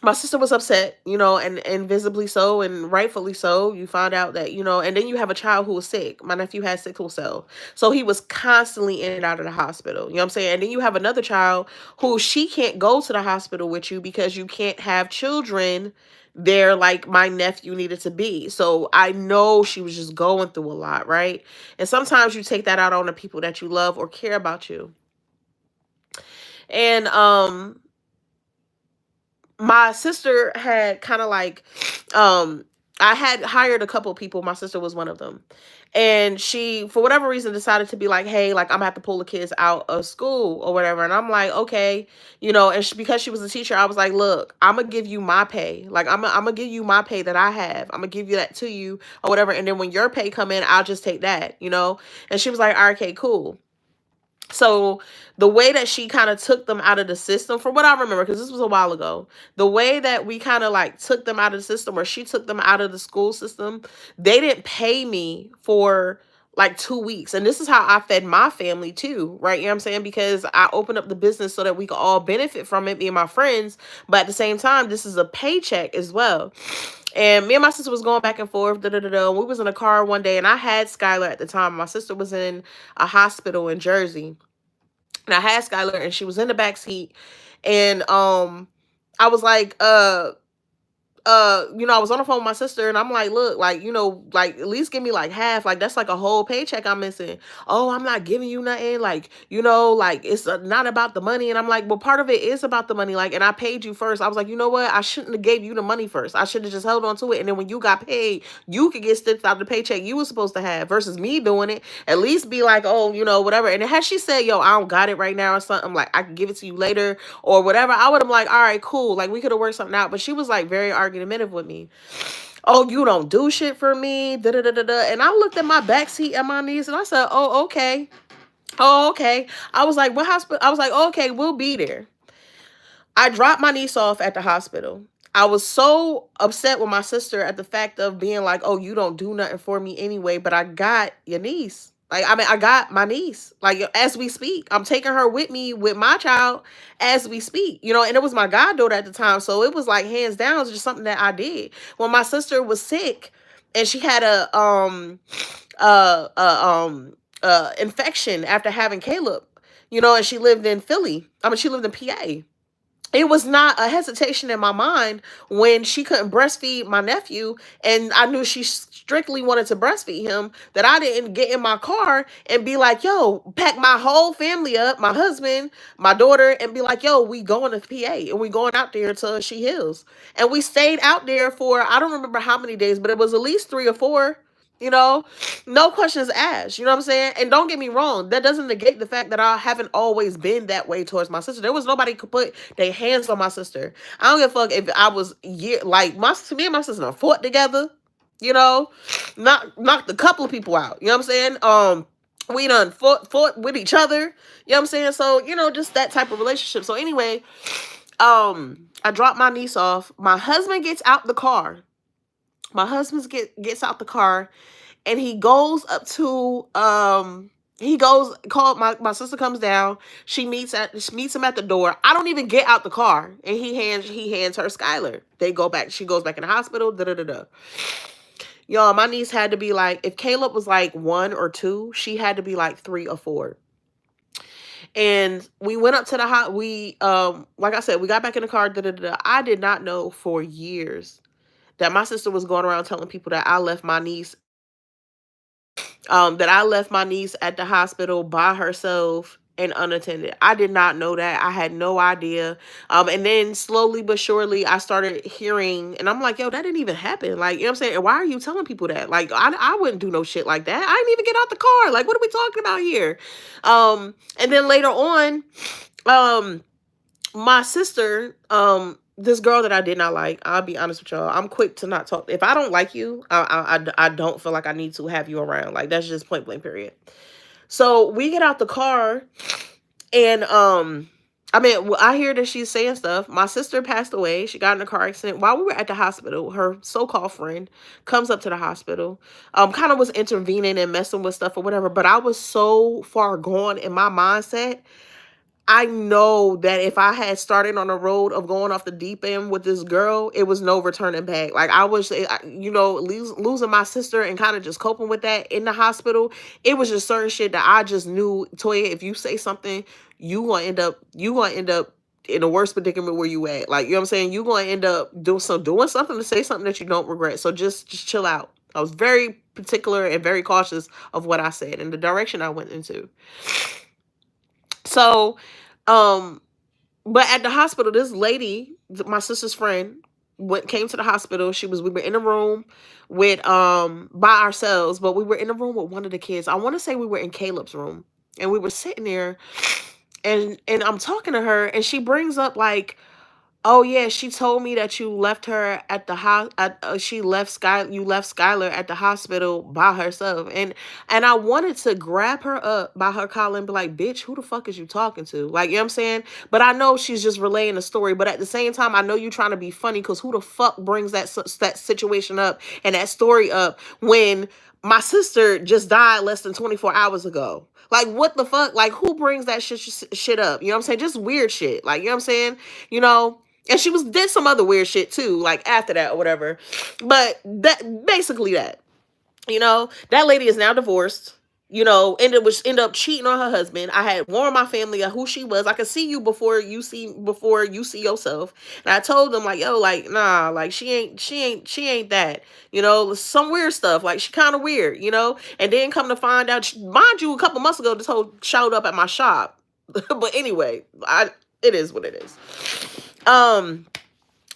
my sister was upset, you know, and visibly so, and rightfully so. You found out that, you know, and then you have a child who was sick. My nephew had sickle cell, so he was constantly in and out of the hospital. You know what I'm saying? And then you have another child who, she can't go to the hospital with you because you can't have children there like my nephew needed to be. So I know she was just going through a lot, right? And sometimes you take that out on the people that you love or care about you. And my sister had kind of like, um I had hired a couple people. My sister was one of them, and she, for whatever reason, decided to be like, hey, like, I'm gonna have to pull the kids out of school or whatever. And I'm like, okay, you know. And because she was a teacher, I was like, look, I'm gonna give you my pay. Like, I'm gonna give you my pay that I have. I'm gonna give you that to you or whatever, and then when your pay come in, I'll just take that, you know. And she was like, okay, cool. So the way that she kind of took them out of the system, from what I remember, because this was a while ago, the way that we kind of like took them out of the system, or she took them out of the school system, they didn't pay me for like 2 weeks. And this is how I fed my family too, right? You know what I'm saying? Because I opened up the business so that we could all benefit from it, me and my friends. But at the same time, this is a paycheck as well. And me and my sister was going back and forth, da da da da. We was in a car one day, and I had Skylar at the time. My sister was in a hospital in Jersey, and I had Skylar, and she was in the back seat. And I was like, I was on the phone with my sister and I'm like, look, like, like at least give me like half. Like that's like a whole paycheck I'm missing. Oh, I'm not giving you nothing. Like, like it's not about the money. And I'm like, well, part of it is about the money. Like, and I paid you first. I was like, you know what? I shouldn't have gave you the money first. I should have just held on to it. And then when you got paid, you could get stitched out the paycheck you were supposed to have versus me doing it. At least be like, oh, whatever. And had she said, yo, I don't got it right now or something, like I can give it to you later or whatever, I would have like, all right, cool. Like we could have worked something out. But she was like very argumentative with me. Oh, you don't do shit for me. Da da da da da. And I looked at my back seat and my knees and I said, oh, okay. Oh, okay. I was like, what hospital? I was like, oh, okay, we'll be there. I dropped my niece off at the hospital. I was so upset with my sister at the fact of being like, oh, you don't do nothing for me anyway, but I got your niece. Like, I mean, I got my niece. Like, as we speak, I'm taking her with me with my child as we speak, and it was my goddaughter at the time. So it was like hands down, it's just something that I did. When my sister was sick and she had a uh, uh, um, infection after having Caleb, and she lived in Philly. I mean, she lived in PA. It was not a hesitation in my mind when she couldn't breastfeed my nephew and I knew she strictly wanted to breastfeed him, that I didn't get in my car and be like, yo, pack my whole family up, my husband, my daughter, and be like, yo, we going to PA and we going out there until she heals. And we stayed out there for, I don't remember how many days, but it was at least 3 or 4. you know no questions asked. You know what I'm saying? And don't get me wrong, that doesn't negate the fact that I haven't always been that way towards my sister. There was nobody could put their hands on my sister. I don't give a fuck if I was like me and my sister done fought together, you know knocked a couple of people out. You know what I'm saying? We done fought with each other. You know what I'm saying? So, just that type of relationship. So anyway, I dropped my niece off. My husband gets out the car. My husband gets out the car and he goes up to he goes call my sister comes down. She meets him at the door. I don't even get out the car and he hands her Skylar. She goes back in the hospital. Da da da da. Y'all, my niece had to be like, if Caleb was like 1 or 2, she had to be like 3 or 4. And we went up to the house. We like I said, we got back in the car. Da da da. I did not know for years that my sister was going around telling people that I left my niece at the hospital by herself and unattended. I did not know that. I had no idea. And then slowly but surely I started hearing and I'm like, yo, that didn't even happen. Like, you know what I'm saying? And why are you telling people that? Like, I wouldn't do no shit like that. I didn't even get out the car. Like, what are we talking about here? And then later on, my sister, this girl that I did not like, I'll be honest with y'all, I'm quick to not talk. If I don't like you, I don't feel like I need to have you around. Like, that's just point blank period. So we get out the car and I hear that she's saying stuff. My sister passed away. She got in a car accident while we were at the hospital. Her so-called friend comes up to the hospital, kind of was intervening and messing with stuff or whatever. But I was so far gone in my mindset. I know that if I had started on a road of going off the deep end with this girl, it was no returning back. Like I was, losing my sister and kind of just coping with that in the hospital. It was just certain shit that I just knew, Toya, if you say something, you gonna end up in a worse predicament where you at. Like, you know what I'm saying? You gonna end up doing something to say something that you don't regret. So just chill out. I was very particular and very cautious of what I said and the direction I went into. So, but at the hospital, this lady, my sister's friend, came to the hospital. We were in a room with by ourselves, but we were in a room with one of the kids. I want to say we were in Caleb's room, and we were sitting there, and I'm talking to her, and she brings up like, oh yeah, she told me that you left her at the house. You left Skylar at the hospital by herself, and I wanted to grab her up by her collar and be like, "Bitch, who the fuck is you talking to?" Like, you know what I'm saying? But I know she's just relaying the story. But at the same time, I know you trying to be funny because who the fuck brings that situation up and that story up when my sister just died less than 24 hours ago? Like, what the fuck? Like, who brings that shit up? You know what I'm saying? Just weird shit. Like, you know what I'm saying? You know. And she did some other weird shit too, like after that or whatever. But that basically that. That lady is now divorced. End up cheating on her husband. I had warned my family of who she was. I could see you before you see yourself. And I told them like, yo, like, nah, like she ain't that. Some weird stuff. Like she kind of weird, And then come to find out, mind you, a couple months ago, this whole showed up at my shop. But anyway, it is what it is. Um,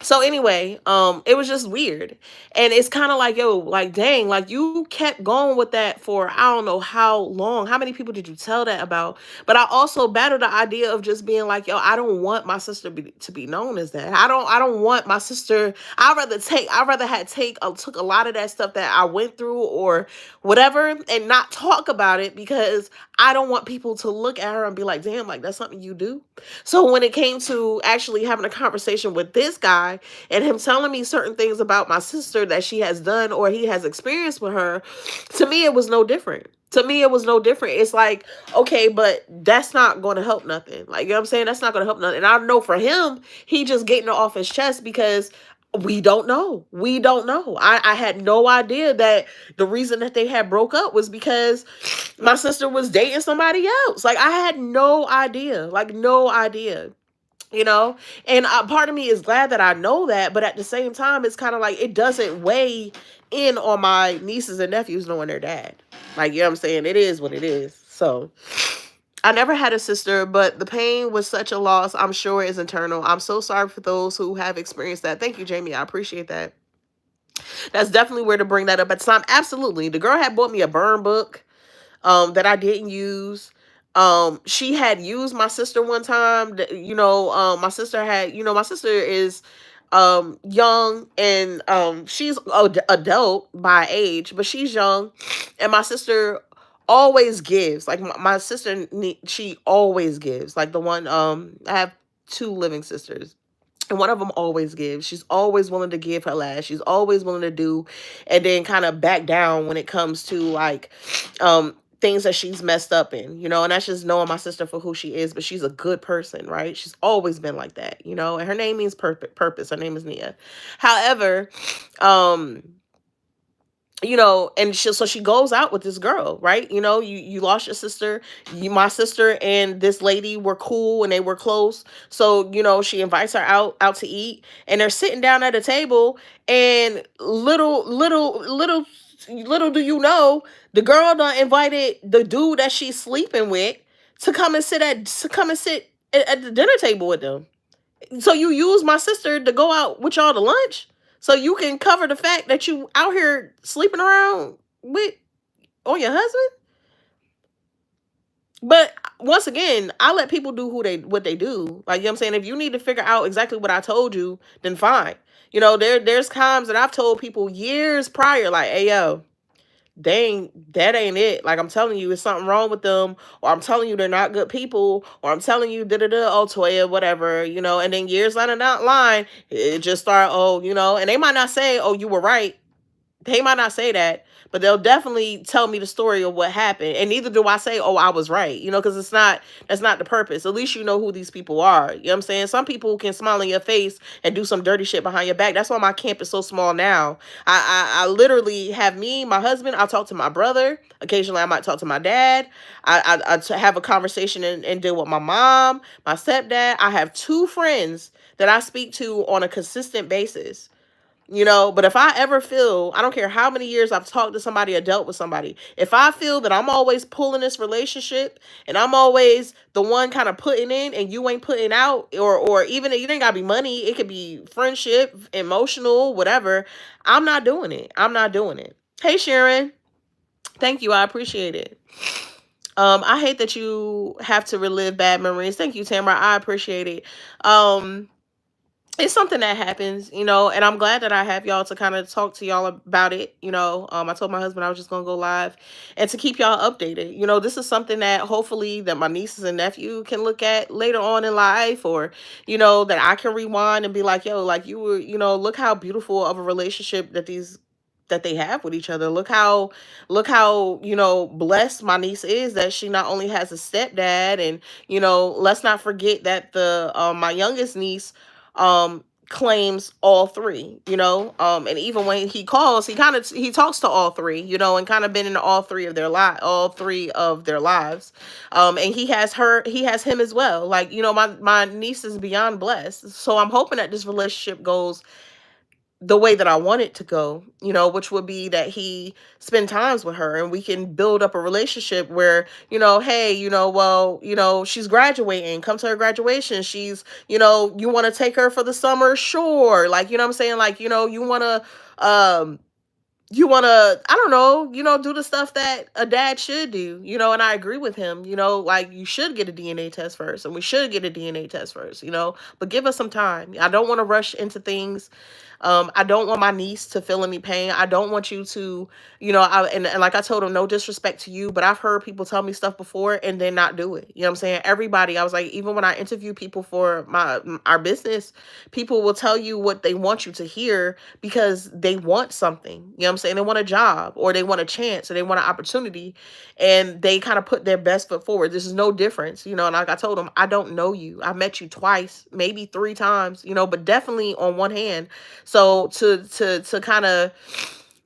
so anyway, it was just weird. And it's kind of like, yo, like, dang, like you kept going with that for I don't know how long. How many people did you tell that about? But I also battled the idea of just being like, yo, I don't want my sister to be known as that. I don't want my sister. I rather had took a lot of that stuff that I went through or whatever and not talk about it, because I don't want people to look at her and be like, damn, like that's something you do. So when it came to actually having a conversation with this guy and him telling me certain things about my sister that she has done or he has experienced with her, to me, it was no different. To me, it was no different. It's like, okay, but that's not going to help nothing. Like, you know what I'm saying? That's not going to help nothing. And I know for him, he just getting it off his chest because we don't know. We don't know. I had no idea that the reason that they had broke up was because my sister was dating somebody else. Like, I had no idea. Like, no idea. You know, and part of me is glad that I know that, but at the same time, it's kind of like it doesn't weigh in on my nieces and nephews knowing their dad. Like, you know what I'm saying? It is what it is. So, I never had a sister, but the pain was such a loss. I'm sure is internal. I'm so sorry for those who have experienced that. Thank you, Jamie. I appreciate that. That's definitely where to bring that up at the time. Absolutely. The girl had bought me a burn book that I didn't use. She had used my sister one time. My sister is young, and she's adult by age, but she's young, and my sister always gives. Like my sister, she always gives. Like the one I have two living sisters. And one of them always gives. She's always willing to give her last. She's always willing to do, and then kind of back down when it comes to like things that she's messed up in, and that's just knowing my sister for who she is. But she's a good person, right? She's always been like that, and her name means purpose. Her name is Nia. However, um and so she goes out with this girl, right? You lost your sister. My sister and this lady were cool and they were close. So, she invites her out to eat, and they're sitting down at a table, and little do you know, the girl done invited the dude that she's sleeping with to come and sit at the dinner table with them. So you use my sister to go out with y'all to lunch, so you can cover the fact that you out here sleeping around with on your husband. But once again, I let people do what they do. Like, you know what I'm saying? If you need to figure out exactly what I told you, then fine. There's times that I've told people years prior, like, hey yo, dang, that ain't it. Like, I'm telling you, it's something wrong with them, or I'm telling you they're not good people, or I'm telling you da da da, oh Toya, whatever, and then years down the line, it just start, and they might not say, oh, you were right. They might not say that, but they'll definitely tell me the story of what happened. And neither do I say, oh, I was right, because that's not the purpose. At least you know who these people are. You know what I'm saying? Some people can smile in your face and do some dirty shit behind your back. That's why my camp is so small now. I literally have me, my husband, I'll talk to my brother. Occasionally I might talk to my dad. Have a conversation and deal with my mom, my stepdad. I have two friends that I speak to on a consistent basis. But if I ever feel, I don't care how many years I've talked to somebody or dealt with somebody, if I feel that I'm always pulling this relationship and I'm always the one kind of putting in and you ain't putting out, or even it ain't gotta be money, it could be friendship, emotional, whatever, I'm not doing it. I'm not doing it. Hey Sharon, thank you. I appreciate it. I hate that you have to relive bad memories. Thank you, Tamara. I appreciate it. It's something that happens, and I'm glad that I have y'all to kind of talk to y'all about it. I told my husband I was just gonna go live and to keep y'all updated. This is something that hopefully that my nieces and nephew can look at later on in life, or that I can rewind and be like, yo, like you were, look how beautiful of a relationship that they have with each other. Look how blessed my niece is that she not only has a stepdad, and let's not forget that the my youngest niece claims all three, and even when he calls, he talks to all three, and kind of been in all three of their lives. And he has him as well. Like, my niece is beyond blessed. So I'm hoping that this relationship goes the way that I want it to go, which would be that he spend times with her and we can build up a relationship where, hey, well, she's graduating, come to her graduation. She's, you want to take her for the summer? Sure. Like, what I'm saying? Like, um, I don't know, do the stuff that a dad should do, and I agree with him, like you should get a DNA test first and we should get a DNA test first, but give us some time. I don't want to rush into things. I don't want my niece to feel any pain. I don't want you to, and like I told him, no disrespect to you, but I've heard people tell me stuff before and then not do it. You know what I'm saying? Everybody, I was like, even when I interview people for our business, people will tell you what they want you to hear because they want something. You know what I'm saying? They want a job or they want a chance or they want an opportunity, and they kind of put their best foot forward. This is no difference, and like I told them, I don't know you. I met you twice, maybe three times, but definitely on one hand. So to kind of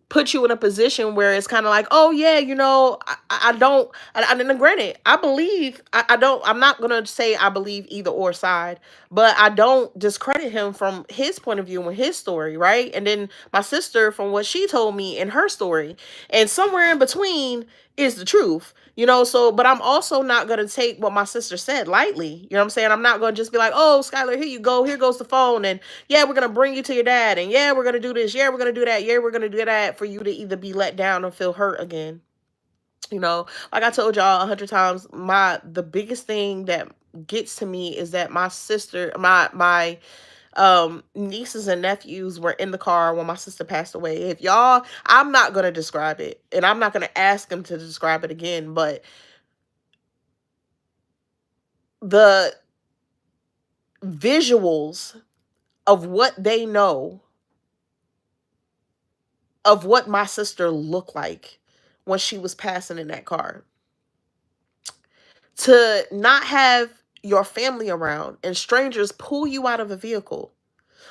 put you in a position where it's kind of like, oh yeah, I don't, and granted, I believe, I don't, I'm not going to say I believe either or side, but I don't discredit him from his point of view and his story, right? And then my sister from what she told me in her story, and somewhere in between is the truth, so, but I'm also not going to take what my sister said lightly, what I'm saying? I'm not going to just be like, oh, Skylar, here you go, here goes the phone, and yeah, we're going to bring you to your dad, and yeah, we're going to do this, yeah, we're going to do that, yeah, we're going to do that, for you to either be let down or feel hurt again. Like I told y'all 100 times, the biggest thing that gets to me is that my sister, my nieces and nephews were in the car when my sister passed away. If y'all, I'm not going to describe it, and I'm not going to ask them to describe it again, but the visuals of what they know of what my sister looked like when she was passing in that car, to not have your family around and strangers pull you out of a vehicle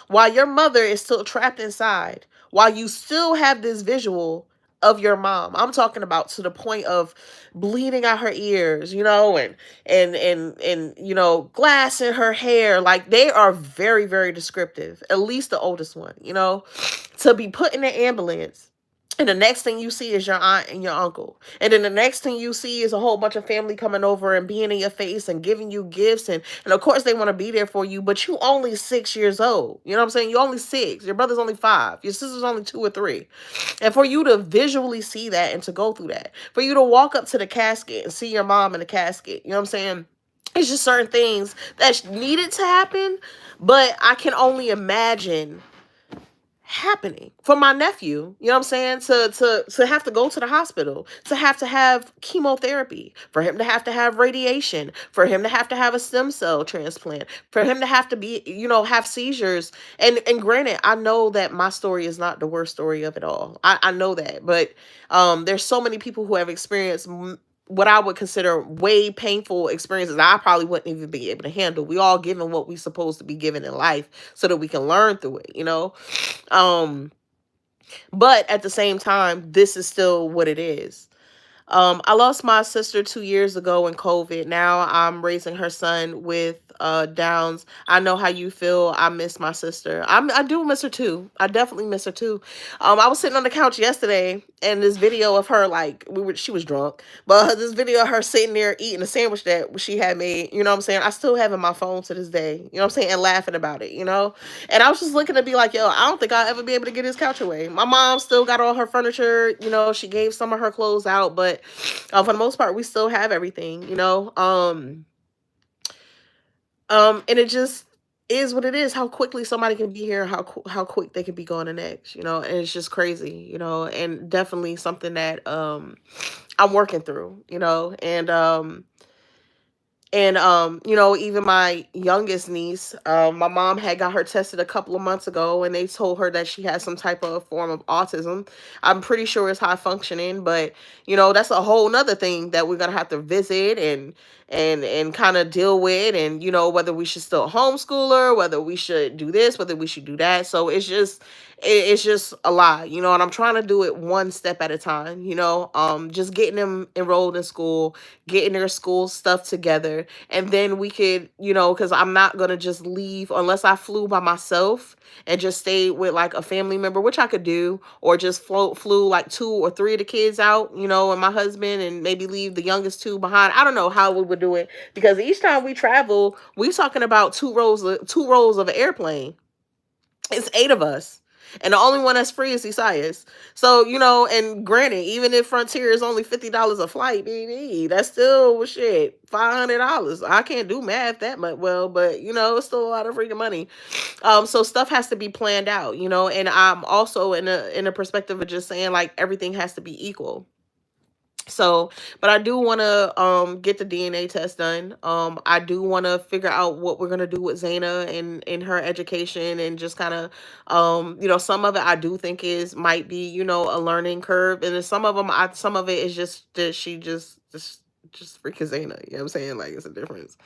while your mother is still trapped inside, while you still have this visual of your mom. I'm talking about to the point of bleeding out her ears, and glass in her hair. Like, they are very, very descriptive, at least the oldest one, to be put in the ambulance. And the next thing you see is your aunt and your uncle. And then the next thing you see is a whole bunch of family coming over and being in your face and giving you gifts. And of course, they want to be there for you, but you only 6 years old. You know what I'm saying? You're only 6. Your brother's only 5. Your sister's only 2 or 3. And for you to visually see that and to go through that, for you to walk up to the casket and see your mom in the casket, you know what I'm saying? It's just certain things that needed to happen, but I can only imagine happening for my nephew, you know what I'm saying, to have to go to the hospital, to have chemotherapy, for him to have radiation, for him to have a stem cell transplant, for him to have to be, have seizures. And granted, I know that my story is not the worst story of it all. I know that, but there's so many people who have experienced what I would consider way painful experiences I probably wouldn't even be able to handle. We all given what we supposed to be given in life so that we can learn through it. um, but at the same time, this is still what it is. I lost my sister 2 years ago in COVID. Now I'm raising her son with Downs. I know how you feel. I miss my sister. I do miss her too. I definitely miss her too. I was sitting on the couch yesterday, and this video of her, like, she was drunk, but this video of her sitting there eating a sandwich that she had made. You know what I'm saying? I still have it in my phone to this day. You know what I'm saying? And laughing about it. And I was just looking to be like, yo, I don't think I'll ever be able to get this couch away. My mom still got all her furniture. She gave some of her clothes out, but for the most part, we still have everything. And it just is what it is. How quickly somebody can be here, how quick they can be going the next. And it's just crazy. And definitely something that I'm working through. And And even my youngest niece, my mom had got her tested a couple of months ago, and they told her that she has some type of form of autism. I'm pretty sure it's high functioning, but that's a whole nother thing that we're gonna have to visit and kind of deal with, and whether we should still homeschool her, whether we should do this, whether we should do that. So it's just a lot, and I'm trying to do it one step at a time, just getting them enrolled in school, getting their school stuff together, and then we could, because I'm not gonna just leave unless I flew by myself and just stayed with like a family member, which I could do, or just flew like 2 or 3 of the kids out, and my husband, and maybe leave the youngest 2 behind. I don't know how we would do it, because each time we travel, we talking about 2 rows of an airplane. It's 8 of us. And the only one that's free is Isaias. So, and granted, even if Frontier is only $50 a flight, baby, that's still shit, $500. I can't do math that much well, but it's still a lot of freaking money. So stuff has to be planned out, and I'm also in a perspective of just saying like everything has to be equal. So, but I do want to get the DNA test done. I do want to figure out what we're gonna do with Zaina and in her education, and just kind of some of it I do think is might be a learning curve, and then some of it is just that she just freaking Zaina. You know what I'm saying? Like, it's a difference.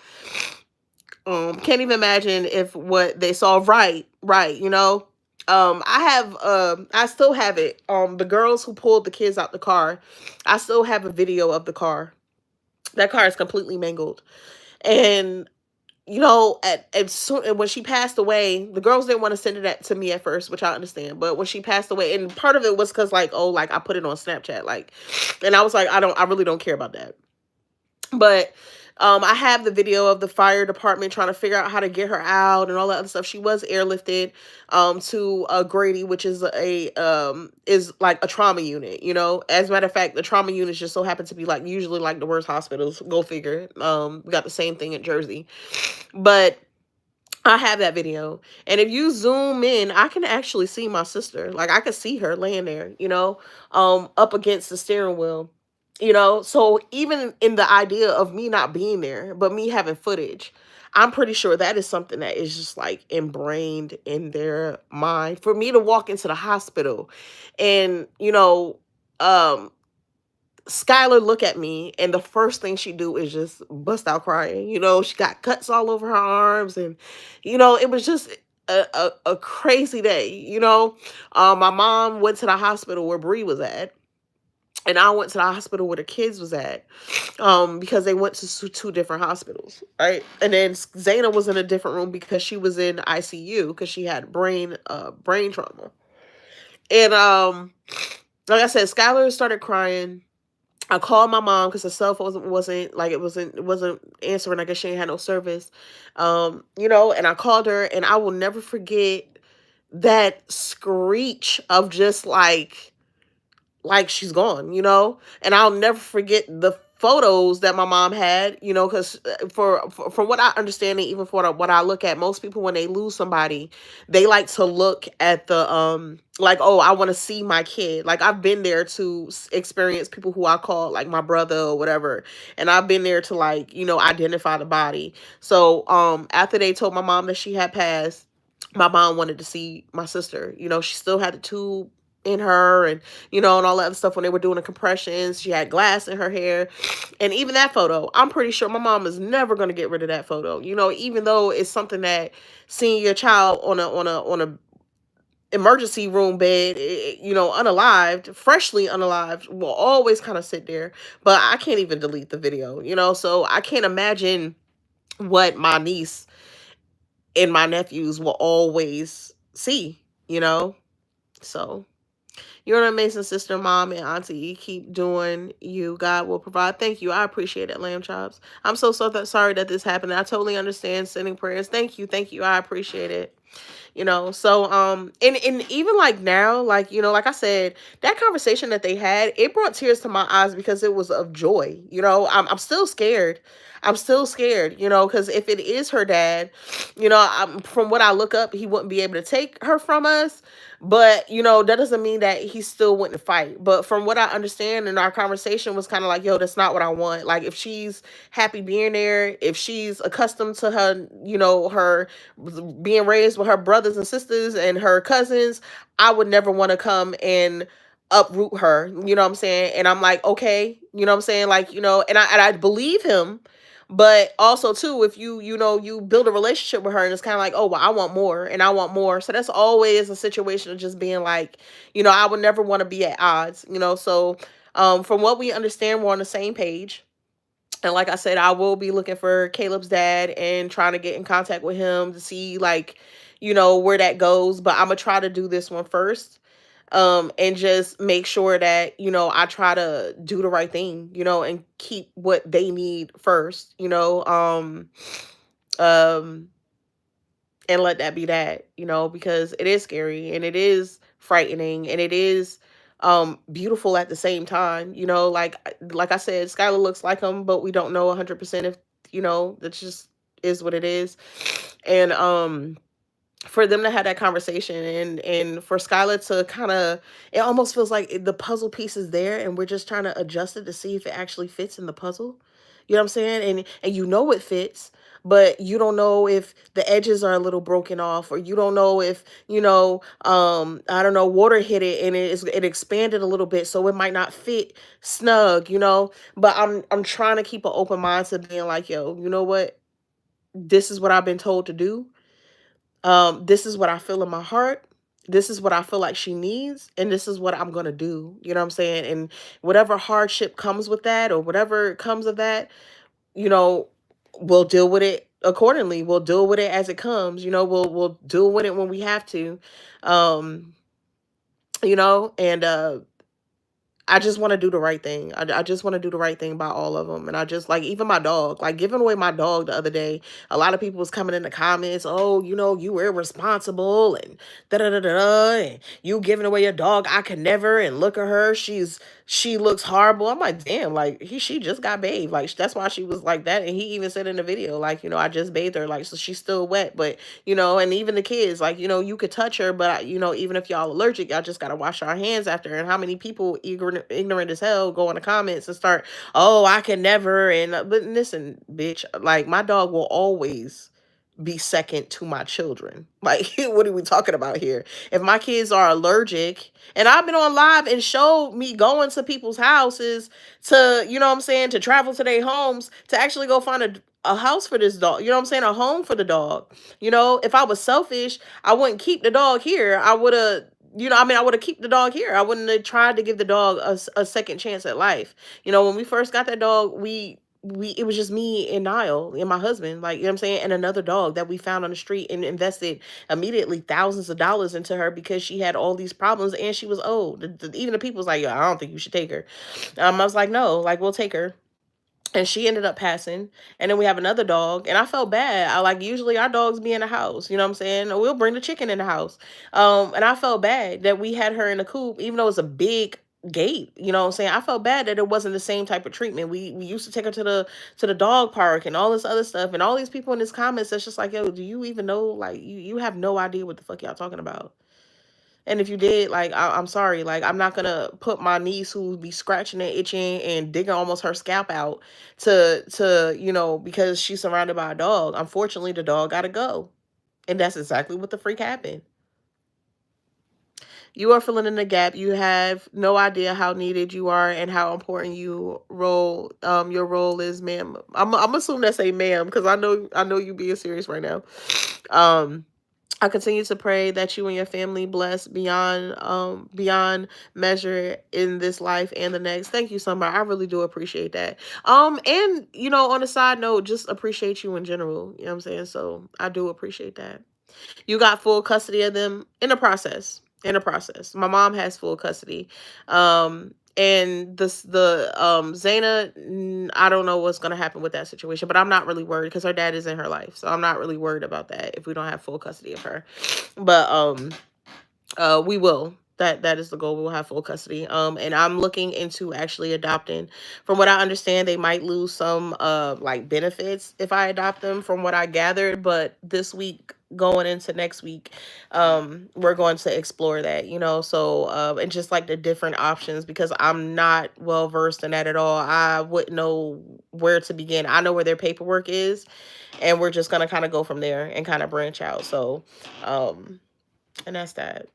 Can't even imagine if what they saw right. I still have it. The girls who pulled the kids out the car, I still have a video of the car. That car is completely mangled. And and when she passed away, the girls didn't want to send it to me at first, which I understand. But when she passed away, and part of it was because like, oh, like I put it on Snapchat, like, and I was like, I really don't care about that. But I have the video of the fire department trying to figure out how to get her out and all that other stuff. She was airlifted to Grady, which is like a trauma unit. As a matter of fact, the trauma units just so happen to be like usually like the worst hospitals. Go figure. We got the same thing in Jersey, but I have that video. And if you zoom in, I can actually see my sister. Like, I could see her laying there, up against the steering wheel. So even in the idea of me not being there, but me having footage, I'm pretty sure that is something that is just like ingrained in their mind. For me to walk into the hospital and, um, Skylar look at me, and the first thing she do is just bust out crying. She got cuts all over her arms, and it was just a crazy day. My mom went to the hospital where Bree was at, and I went to the hospital where the kids was at, because they went to 2 different hospitals, right? And then Zaina was in a different room because she was in ICU because she had brain trauma. And like I said, Skylar started crying. I called my mom because the cell phone wasn't answering. I guess she ain't had no service. And I called her, and I will never forget that screech of just like she's gone, and I'll never forget the photos that my mom had, because from what I understand, and even for what I look at, most people when they lose somebody, they like to look at the like, oh, I want to see my kid. Like, I've been there to experience people who I call like my brother or whatever, and I've been there to like identify the body. So after they told my mom that she had passed, my mom wanted to see my sister. She still had the tube in her, and and all that other stuff when they were doing the compressions. She had glass in her hair. And even that photo, I'm pretty sure my mom is never going to get rid of that photo. Even though it's something that seeing your child on a emergency room bed, unalived, freshly unalived, will always kind of sit there. But I can't even delete the video, so I can't imagine what my niece and my nephews will always see, so you're an amazing sister, mom, and auntie. Keep doing you. God will provide. Thank you. I appreciate it, lamb chops. I'm so sorry that this happened. I totally understand sending prayers. Thank you. Thank you. I appreciate it. So and even like now, like, like I said, that conversation that they had, it brought tears to my eyes because it was of joy. I'm still scared. I'm still scared, because if it is her dad, from what I look up, he wouldn't be able to take her from us. But that doesn't mean that he still wouldn't fight. But from what I understand, in our conversation was kind of like, yo, that's not what I want. Like, if she's happy being there, if she's accustomed to her, her being raised with her brothers and sisters and her cousins, I would never want to come and uproot her. You know what I'm saying? And I'm like, okay, you know what I'm saying? Like, and I believe him. But also too, if you build a relationship with her and it's kind of like, oh, well, I want more and I want more. So that's always a situation of just being like, I would never want to be at odds, So from what we understand, we're on the same page. And like I said, I will be looking for Caleb's dad and trying to get in contact with him to see, like, where that goes. But I'm gonna try to do this one first. And just make sure that, I try to do the right thing, and keep what they need first, um, and let that be that, because it is scary and it is frightening and it is beautiful at the same time, like I said, Skylar looks like him, but we don't know 100% if, that's just is what it is. And for them to have that conversation and for Skylar to kind of, it almost feels like the puzzle piece is there and we're just trying to adjust it to see if it actually fits in the puzzle. You know what I'm saying? And it fits, but you don't know if the edges are a little broken off, or you don't know if, I don't know, water hit it and it expanded a little bit, so it might not fit snug, But I'm trying to keep an open mind to being like, yo, you know what? This is what I've been told to do. This is what I feel in my heart. This is what I feel like she needs, and this is what I'm gonna do. You know what I'm saying? And whatever hardship comes with that, or whatever comes of that, you know, we'll deal with it accordingly. We'll deal with it as it comes. We'll deal with it when we have to. Um, and I just want to do the right thing. I just want to do the right thing by all of them. And I just, like, even my dog, like, giving away my dog the other day, a lot of people was coming in the comments, oh, you were irresponsible and da da da da da, and you giving away your dog. I could never. And look at her. She looks horrible. I'm like, damn, like, she just got bathed. Like, that's why she was like that. And he even said in the video, like, I just bathed her. Like, so she's still wet. But, and even the kids, like, you could touch her. But, even if y'all allergic, y'all just got to wash our hands after. And how many people, ignorant as hell, go in the comments and start, oh, I can never. And, but listen, bitch, like, my dog will always be second to my children. Like, what are we talking about here? If my kids are allergic, and I've been on live and showed me going to people's houses to, what I'm saying, to travel to their homes to actually go find a house for this dog, what I'm saying, a home for the dog. If I was selfish, I wouldn't keep the dog here. I would have, I would have kept the dog here. I wouldn't have tried to give the dog a second chance at life. When we first got that dog, it was just me and Niall and my husband, like, what I'm saying, and another dog that we found on the street, and invested immediately thousands of dollars into her because she had all these problems and she was old. Even the people was like, yo, I don't think you should take her. I was like, no, like, we'll take her. And she ended up passing. And then we have another dog, and I felt bad. I, like, usually our dogs be in the house, what I'm saying? Or we'll bring the chicken in the house. And I felt bad that we had her in the coop, even though it's a big gate, what I'm saying? I felt bad that it wasn't the same type of treatment. We used to take her to the dog park and all this other stuff. And all these people in this comments that's just like, yo, do you even know? Like, you have no idea what the fuck y'all talking about. And if you did, like, I'm sorry. Like, I'm not gonna put my niece, who be scratching and itching and digging almost her scalp out, to because she's surrounded by a dog. Unfortunately, the dog gotta go. And that's exactly what the freak happened. You are filling in the gap. You have no idea how needed you are and how important your role is, ma'am. I'm assuming that's a ma'am, because I know you being serious right now. I continue to pray that you and your family bless beyond measure in this life and the next. Thank you, Summer. I really do appreciate that. And on a side note, just appreciate you in general. You know what I'm saying? So I do appreciate that. You got full custody of them in the process. In the process. My mom has full custody. And the Zaina, I don't know what's gonna happen with that situation, but I'm not really worried because her dad is in her life, so I'm not really worried about that if we don't have full custody of her. But we will. That is the goal. We will have full custody. And I'm looking into actually adopting. From what I understand, they might lose some like benefits if I adopt them, from what I gathered. But this week, going into next week, we're going to explore that. So and just like the different options, because I'm not well versed in that at all. I wouldn't know where to begin. I know where their paperwork is, and we're just gonna kind of go from there and kind of branch out. So, and that's that.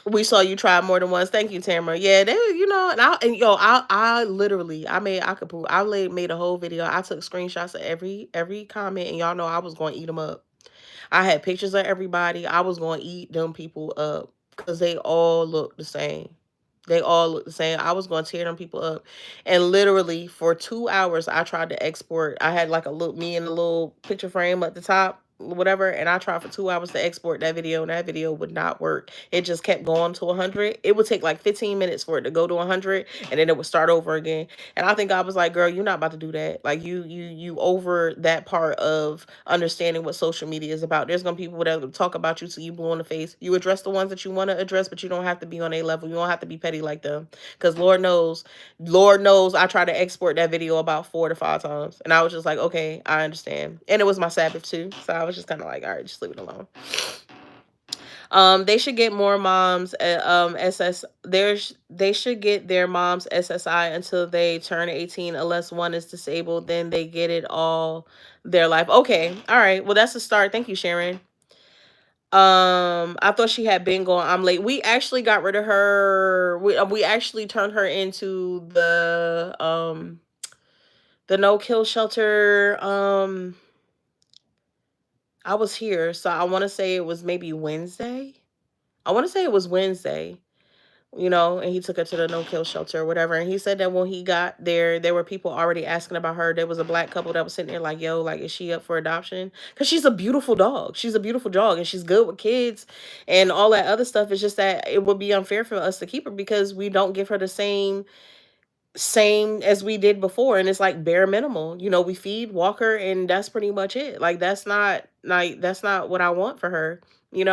We saw you try more than once. Thank you, Tamara. Yeah, they, I literally, I could prove, made a whole video. I took screenshots of every comment, and y'all know I was going to eat them up. I had pictures of everybody. I was going to eat them people up because they all look the same. They all look the same. I was going to tear them people up. And literally for 2 hours, I tried to export. I had like a little, me in a little picture frame at the top, whatever. And I tried for 2 hours to export that video, and that video would not work. It just kept going to 100. It would take like 15 minutes for it to go to 100, and then it would start over again. And I think I was like, girl, you're not about to do that. Like you over that part of understanding what social media is about. There's gonna be people that talk about you till you blue in the face. You address the ones that you want to address, but you don't have to be on a level. You don't have to be petty like them. Because Lord knows I tried to export that video about 4 to 5 times. And I was just like, okay, I understand. And it was my Sabbath too. So I was just kind of like, all right, just leave it alone. They should get more moms SS there's they should get their moms SSI until they turn 18, unless one is disabled, then they get it all their life. Okay. All right. Well, that's a start. Thank you, Sharon. I thought she had been going. I'm late. We actually got rid of her. We actually turned her into the no kill shelter. I was here, so I want to say it was maybe Wednesday. I want to say it was Wednesday, and he took her to the no kill shelter or whatever. And he said that when he got there were people already asking about her. There was a black couple that was sitting there like, yo, like, is she up for adoption? Because she's a beautiful dog. She's a beautiful dog, and she's good with kids and all that other stuff. It's just that it would be unfair for us to keep her because we don't give her the same as we did before, and it's like bare minimal. We feed, walk her, and that's pretty much it. Like that's not what I want for her. You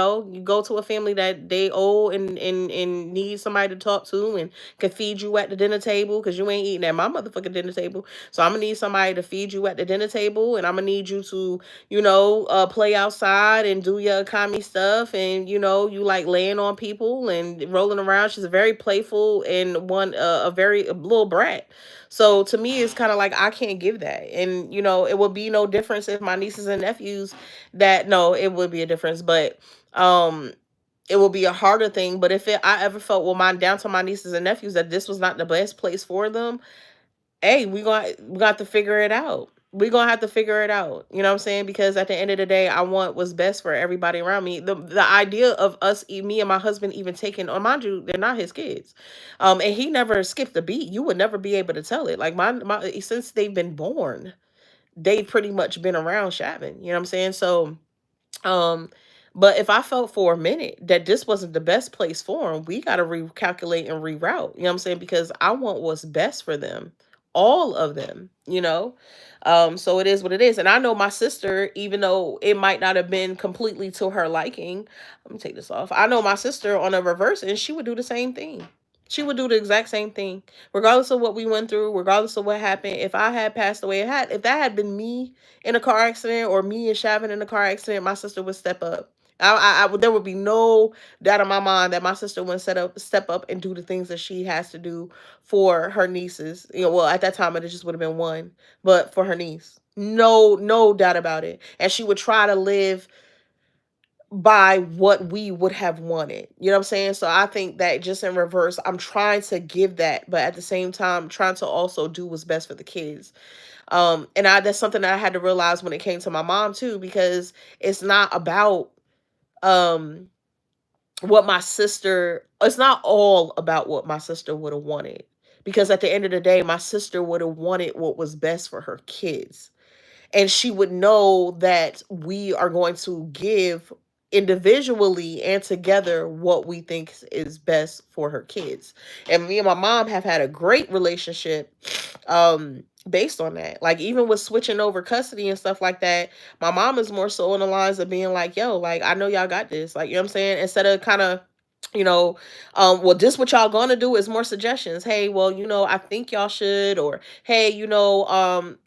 go to a family that they owe and need somebody to talk to and can feed you at the dinner table, because you ain't eating at my motherfucking dinner table. So I'm gonna need somebody to feed you at the dinner table, and I'm gonna need you to play outside and do your commie stuff, and you like laying on people and rolling around. She's a very playful and a very little brat. So to me, it's kind of like I can't give that. And it would be no difference if my nieces and nephews, that no, it would be a difference, but um it will be a harder thing. But if I ever felt, well, mine down to my nieces and nephews, that this was not the best place for them, hey, we got to figure it out. We're gonna have to figure it out. You know what I'm saying? Because at the end of the day, I want what's best for everybody around me. The idea of us, me and my husband, even taking on, mind you, they're not his kids. And he never skipped a beat. You would never be able to tell it. Like my since they've been born, they've pretty much been around Shavin. You know what I'm saying? So um, but if I felt for a minute that this wasn't the best place for them, we got to recalculate and reroute. You know what I'm saying? Because I want what's best for them, all of them. So it is what it is. And I know my sister, even though it might not have been completely to her liking, let me take this off. I know my sister on a reverse, and she would do the same thing. She would do the exact same thing, regardless of what we went through, regardless of what happened. If I had passed away, if that had been me in a car accident, or me and Shavin in a car accident, my sister would step up. There would be no doubt in my mind that my sister would step up and do the things that she has to do for her nieces. Well, at that time it just would have been one, but for her niece, no doubt about it. And she would try to live by what we would have wanted. You know what I'm saying? So I think that just in reverse, I'm trying to give that, but at the same time, trying to also do what's best for the kids. And that's something that I had to realize when it came to my mom too, because it's not about um what my sister, it's not all about what my sister would have wanted. Because at the end of the day, my sister would have wanted what was best for her kids. And she would know that we are going to give individually and together what we think is best for her kids. And me and my mom have had a great relationship based on that. Like even with switching over custody and stuff like that, my mom is more so on the lines of being like, yo, like I know y'all got this. Like, you know what I'm saying? Instead of kind of, you know, well, this what y'all gonna do is more suggestions. Hey, well, I think y'all should, or hey,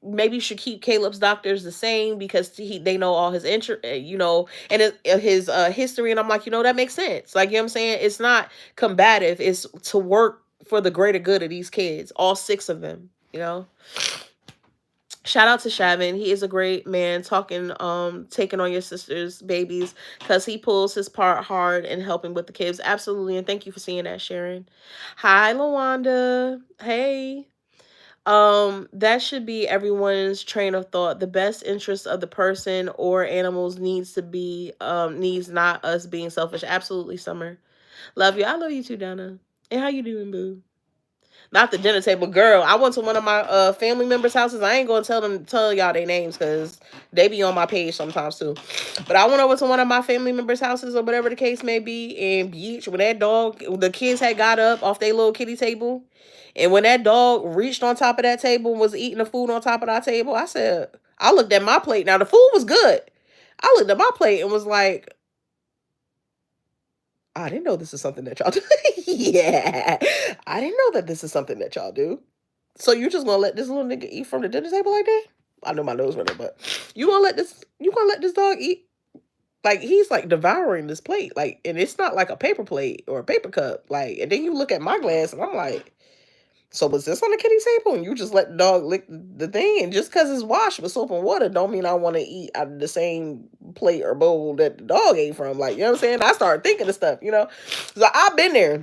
maybe you should keep Caleb's doctors the same because they know all his and his history. And I'm like, that makes sense. Like, you know what I'm saying? It's not combative. It's to work for the greater good of these kids, all six of them. Shout out to Shavin. He is a great man taking on your sister's babies because he pulls his part hard and helping with the kids. Absolutely. And thank you for seeing that, Sharon. Hi, Lawanda. Hey. That should be everyone's train of thought. The best interest of the person or animals needs not us being selfish. Absolutely, Summer. Love you. I love you too, Donna. And how you doing, boo? Not the dinner table, girl. I went to one of my family members' houses. I ain't gonna tell y'all their names because they be on my page sometimes too. But I went over to one of my family members' houses or whatever the case may be in Beach when the kids had got up off their little kitty table, and when that dog reached on top of that table and was eating the food on top of that table, I looked at my plate. Now the food was good. I looked at my plate and was like, I didn't know this is something that y'all do. Yeah. I didn't know that this is something that y'all do. So you just gonna let this little nigga eat from the dinner table like that? I know my nose running, but you gonna let this dog eat? Like he's like devouring this plate. Like, and it's not like a paper plate or a paper cup. Like, and then you look at my glass and I'm like, so was this on the kitty table? And you just let the dog lick the thing, and just because it's washed with soap and water don't mean I want to eat out of the same plate or bowl that the dog ate from. Like, you know what I'm saying? I started thinking of stuff. So I've been there.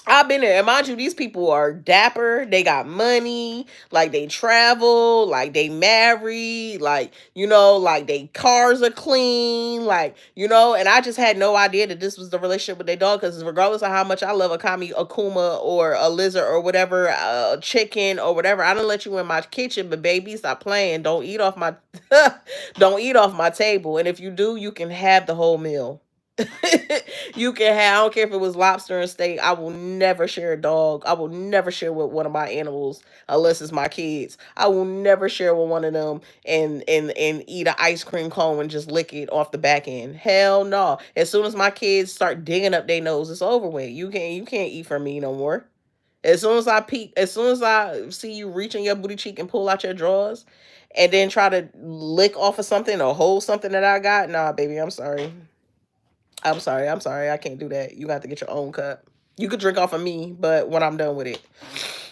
And mind you, these people are dapper. They got money. Like they travel. Like they married. Like they cars are clean. And I just had no idea that this was the relationship with their dog. Because regardless of how much I love a kami, a kuma, or a lizard or whatever, a chicken or whatever, I don't let you in my kitchen. But baby, stop playing. Don't eat off my, don't eat off my table. And if you do, you can have the whole meal. You can have, I don't care if it was lobster and steak. I will never share a dog. I will never share with one of my animals unless it's my kids. I will never share with one of them and eat an ice cream cone and just lick it off the back end. Hell no. As soon as my kids start digging up their nose, it's over with. You can't eat from me no more. As soon as I see you reach in your booty cheek and pull out your drawers and then try to lick off of something or hold something that I got, nah, baby, I'm sorry. I'm sorry. I can't do that. You got to get your own cup. You could drink off of me, but when I'm done with it.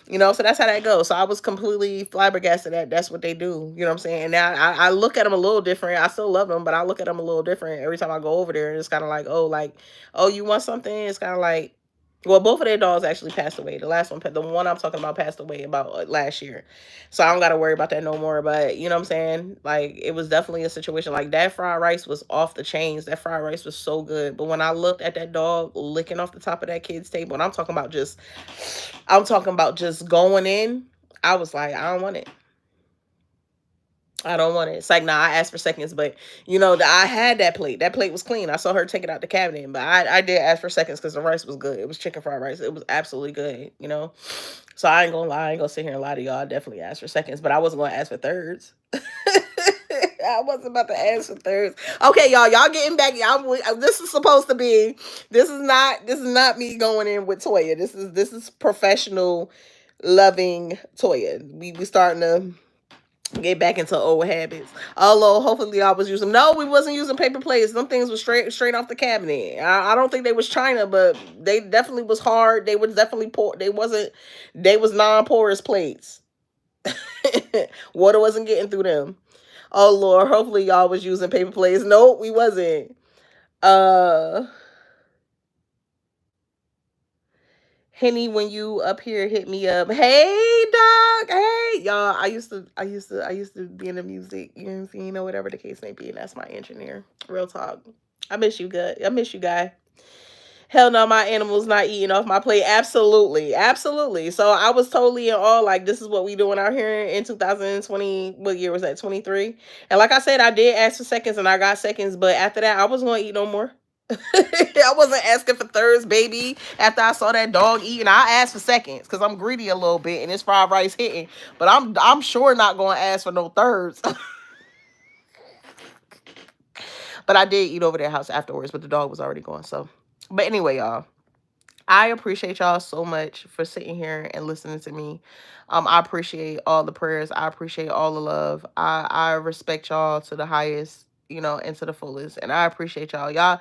So that's how that goes. So I was completely flabbergasted that that's what they do. You know what I'm saying? And now I look at them a little different. I still love them, but I look at them a little different every time I go over there. And it's kind of like, you want something? It's kind of like, well, both of their dogs actually passed away. The one I'm talking about passed away about last year. So I don't got to worry about that no more. But you know what I'm saying? Like, it was definitely a situation. Like, that fried rice was off the chains. That fried rice was so good. But when I looked at that dog licking off the top of that kid's table, and I'm talking about just going in, I was like, I don't want it. I don't want it. It's like, nah, I asked for seconds, but I had that plate. That plate was clean. I saw her take it out the cabinet, but I did ask for seconds because the rice was good. It was chicken fried rice. It was absolutely good. So I ain't gonna lie. I ain't gonna sit here and lie to y'all. I definitely asked for seconds, but I wasn't gonna ask for thirds. I wasn't about to ask for thirds. Okay, y'all getting back. This is supposed to be. This is not me going in with Toya. This is professional, loving Toya. We starting to get back into old habits. Although hopefully I was using, no, we wasn't using paper plates. Some things was straight off the cabinet. I don't think they was China, but they definitely was hard. They was definitely poor. They was non-porous plates. Water wasn't getting through them. Oh Lord, hopefully y'all was using paper plates. Nope, we wasn't. Henny, when you up here, hit me up. Hey, dog. Hey, y'all. I used to be in the music. Whatever the case may be, and that's my engineer. Real talk. I miss you, good. I miss you, guy. Hell no, my animal's not eating off my plate. Absolutely. Absolutely. So I was totally in awe. Like, this is what we doing out here in 2020. What year was that? 23. And like I said, I did ask for seconds and I got seconds. But after that, I wasn't going to eat no more. I wasn't asking for thirds, baby. After I saw that dog eating, I asked for seconds because I'm greedy a little bit and it's fried rice hitting. But I'm sure not going to ask for no thirds. But I did eat over their house afterwards, but the dog was already gone. So, but anyway, y'all, I appreciate y'all so much for sitting here and listening to me. I appreciate all the prayers. I appreciate all the love. I respect y'all to the highest, and to the fullest. And I appreciate y'all.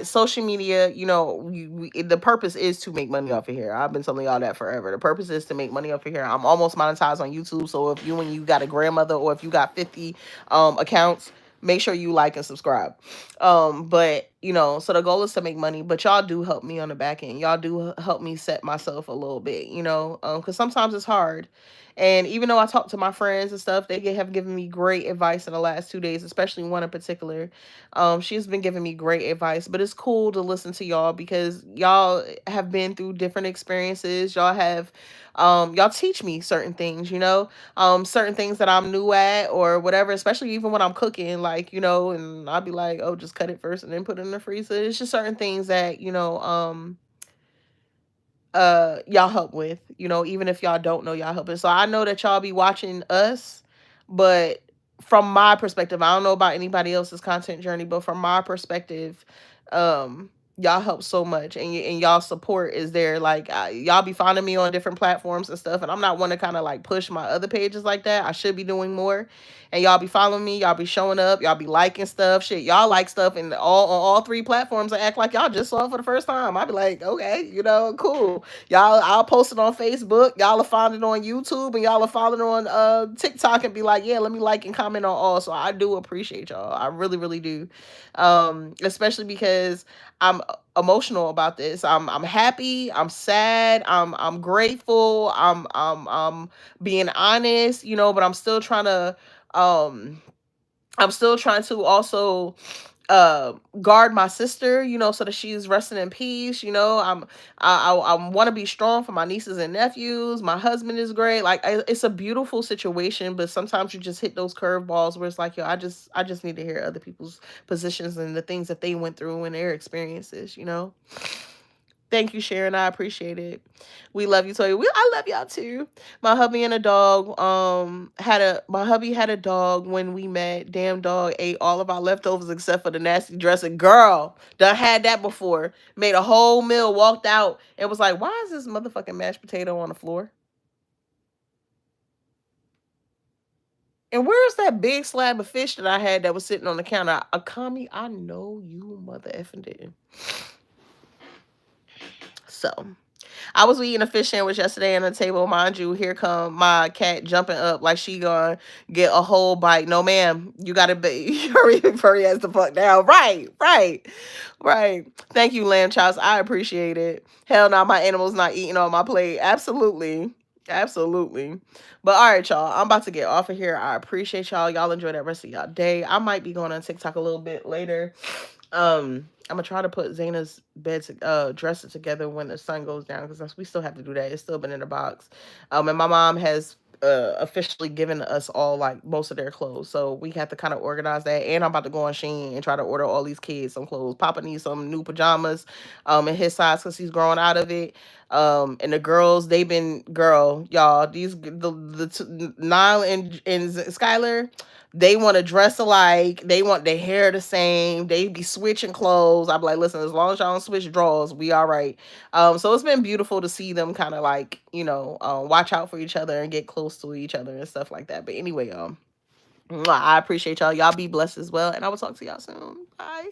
Social media, the purpose is to make money off of here. I've been telling y'all that forever. The purpose is to make money off of here. I'm almost monetized on YouTube. So if you got a grandmother or if you got 50 accounts, make sure you like and subscribe. But so the goal is to make money, but y'all do help me on the back end. Y'all do help me set myself a little bit, because sometimes it's hard. And even though I talk to my friends and stuff, they have given me great advice in the last 2 days, especially one in particular. She's been giving me great advice, but it's cool to listen to y'all because y'all have been through different experiences. Y'all teach me certain things, certain things that I'm new at or whatever, especially even when I'm cooking, like, and I'll be like, oh, just cut it first and then put it in the freezer. It's just certain things that, y'all help with, even if y'all don't know y'all helping. So I know that y'all be watching us, but from my perspective, I don't know about anybody else's content journey, but from my perspective, y'all help so much, and y'all support is there. Like, y'all be finding me on different platforms and stuff, and I'm not one to kind of like push my other pages like that. I should be doing more, and y'all be following me, y'all be showing up, y'all be liking stuff, shit, y'all like stuff, and all on all three platforms. I act like y'all just saw it for the first time. I be like, okay, cool. Y'all, I'll post it on Facebook, y'all are finding it on YouTube, and y'all are following on TikTok, and be like, yeah, let me like and comment on all. So I do appreciate y'all. I really, really do. Especially because I'm emotional about this. I'm happy, I'm sad, I'm grateful, I'm being honest, but um I'm still trying to also guard my sister, so that she's resting in peace. I want to be strong for my nieces and nephews. My husband is great. Like, it's a beautiful situation, but sometimes you just hit those curveballs where it's like, yo, I just need to hear other people's positions and the things that they went through and their experiences. Thank you, Sharon. I appreciate it. We love you, Toya. I love y'all too. My hubby and a dog. My hubby had a dog when we met. Damn dog ate all of our leftovers except for the nasty dressing. Girl, done had that before. Made a whole meal, walked out, and was like, "Why is this motherfucking mashed potato on the floor? And where's that big slab of fish that I had that was sitting on the counter?" Akami, I know you mother effing didn't. So. I was eating a fish sandwich yesterday on the table. Mind you, here come my cat jumping up like she gonna get a whole bite. No, ma'am. You gotta be hurry as the fuck down. Right, right, right. Thank you, lamb chops. I appreciate it. Hell no, my animal's not eating on my plate. Absolutely. Absolutely. But all right, y'all. I'm about to get off of here. I appreciate y'all. Y'all enjoy that rest of y'all day. I might be going on TikTok a little bit later. I'm gonna try to put Zaina's dresser together when the sun goes down because we still have to do that. It's still been in the box. And my mom has officially given us all like most of their clothes, so we have to kind of organize that. And I'm about to go on Shein and try to order all these kids some clothes. Papa needs some new pajamas, in his size because he's growing out of it. And the girls, they've been y'all. Nile and Skylar, they want to dress alike. They want their hair the same. They be switching clothes. I'm like, listen, as long as y'all don't switch drawers, we all right. So it's been beautiful to see them kind of like, watch out for each other and get close to each other and stuff like that. But anyway, I appreciate y'all. Y'all be blessed as well. And I will talk to y'all soon. Bye.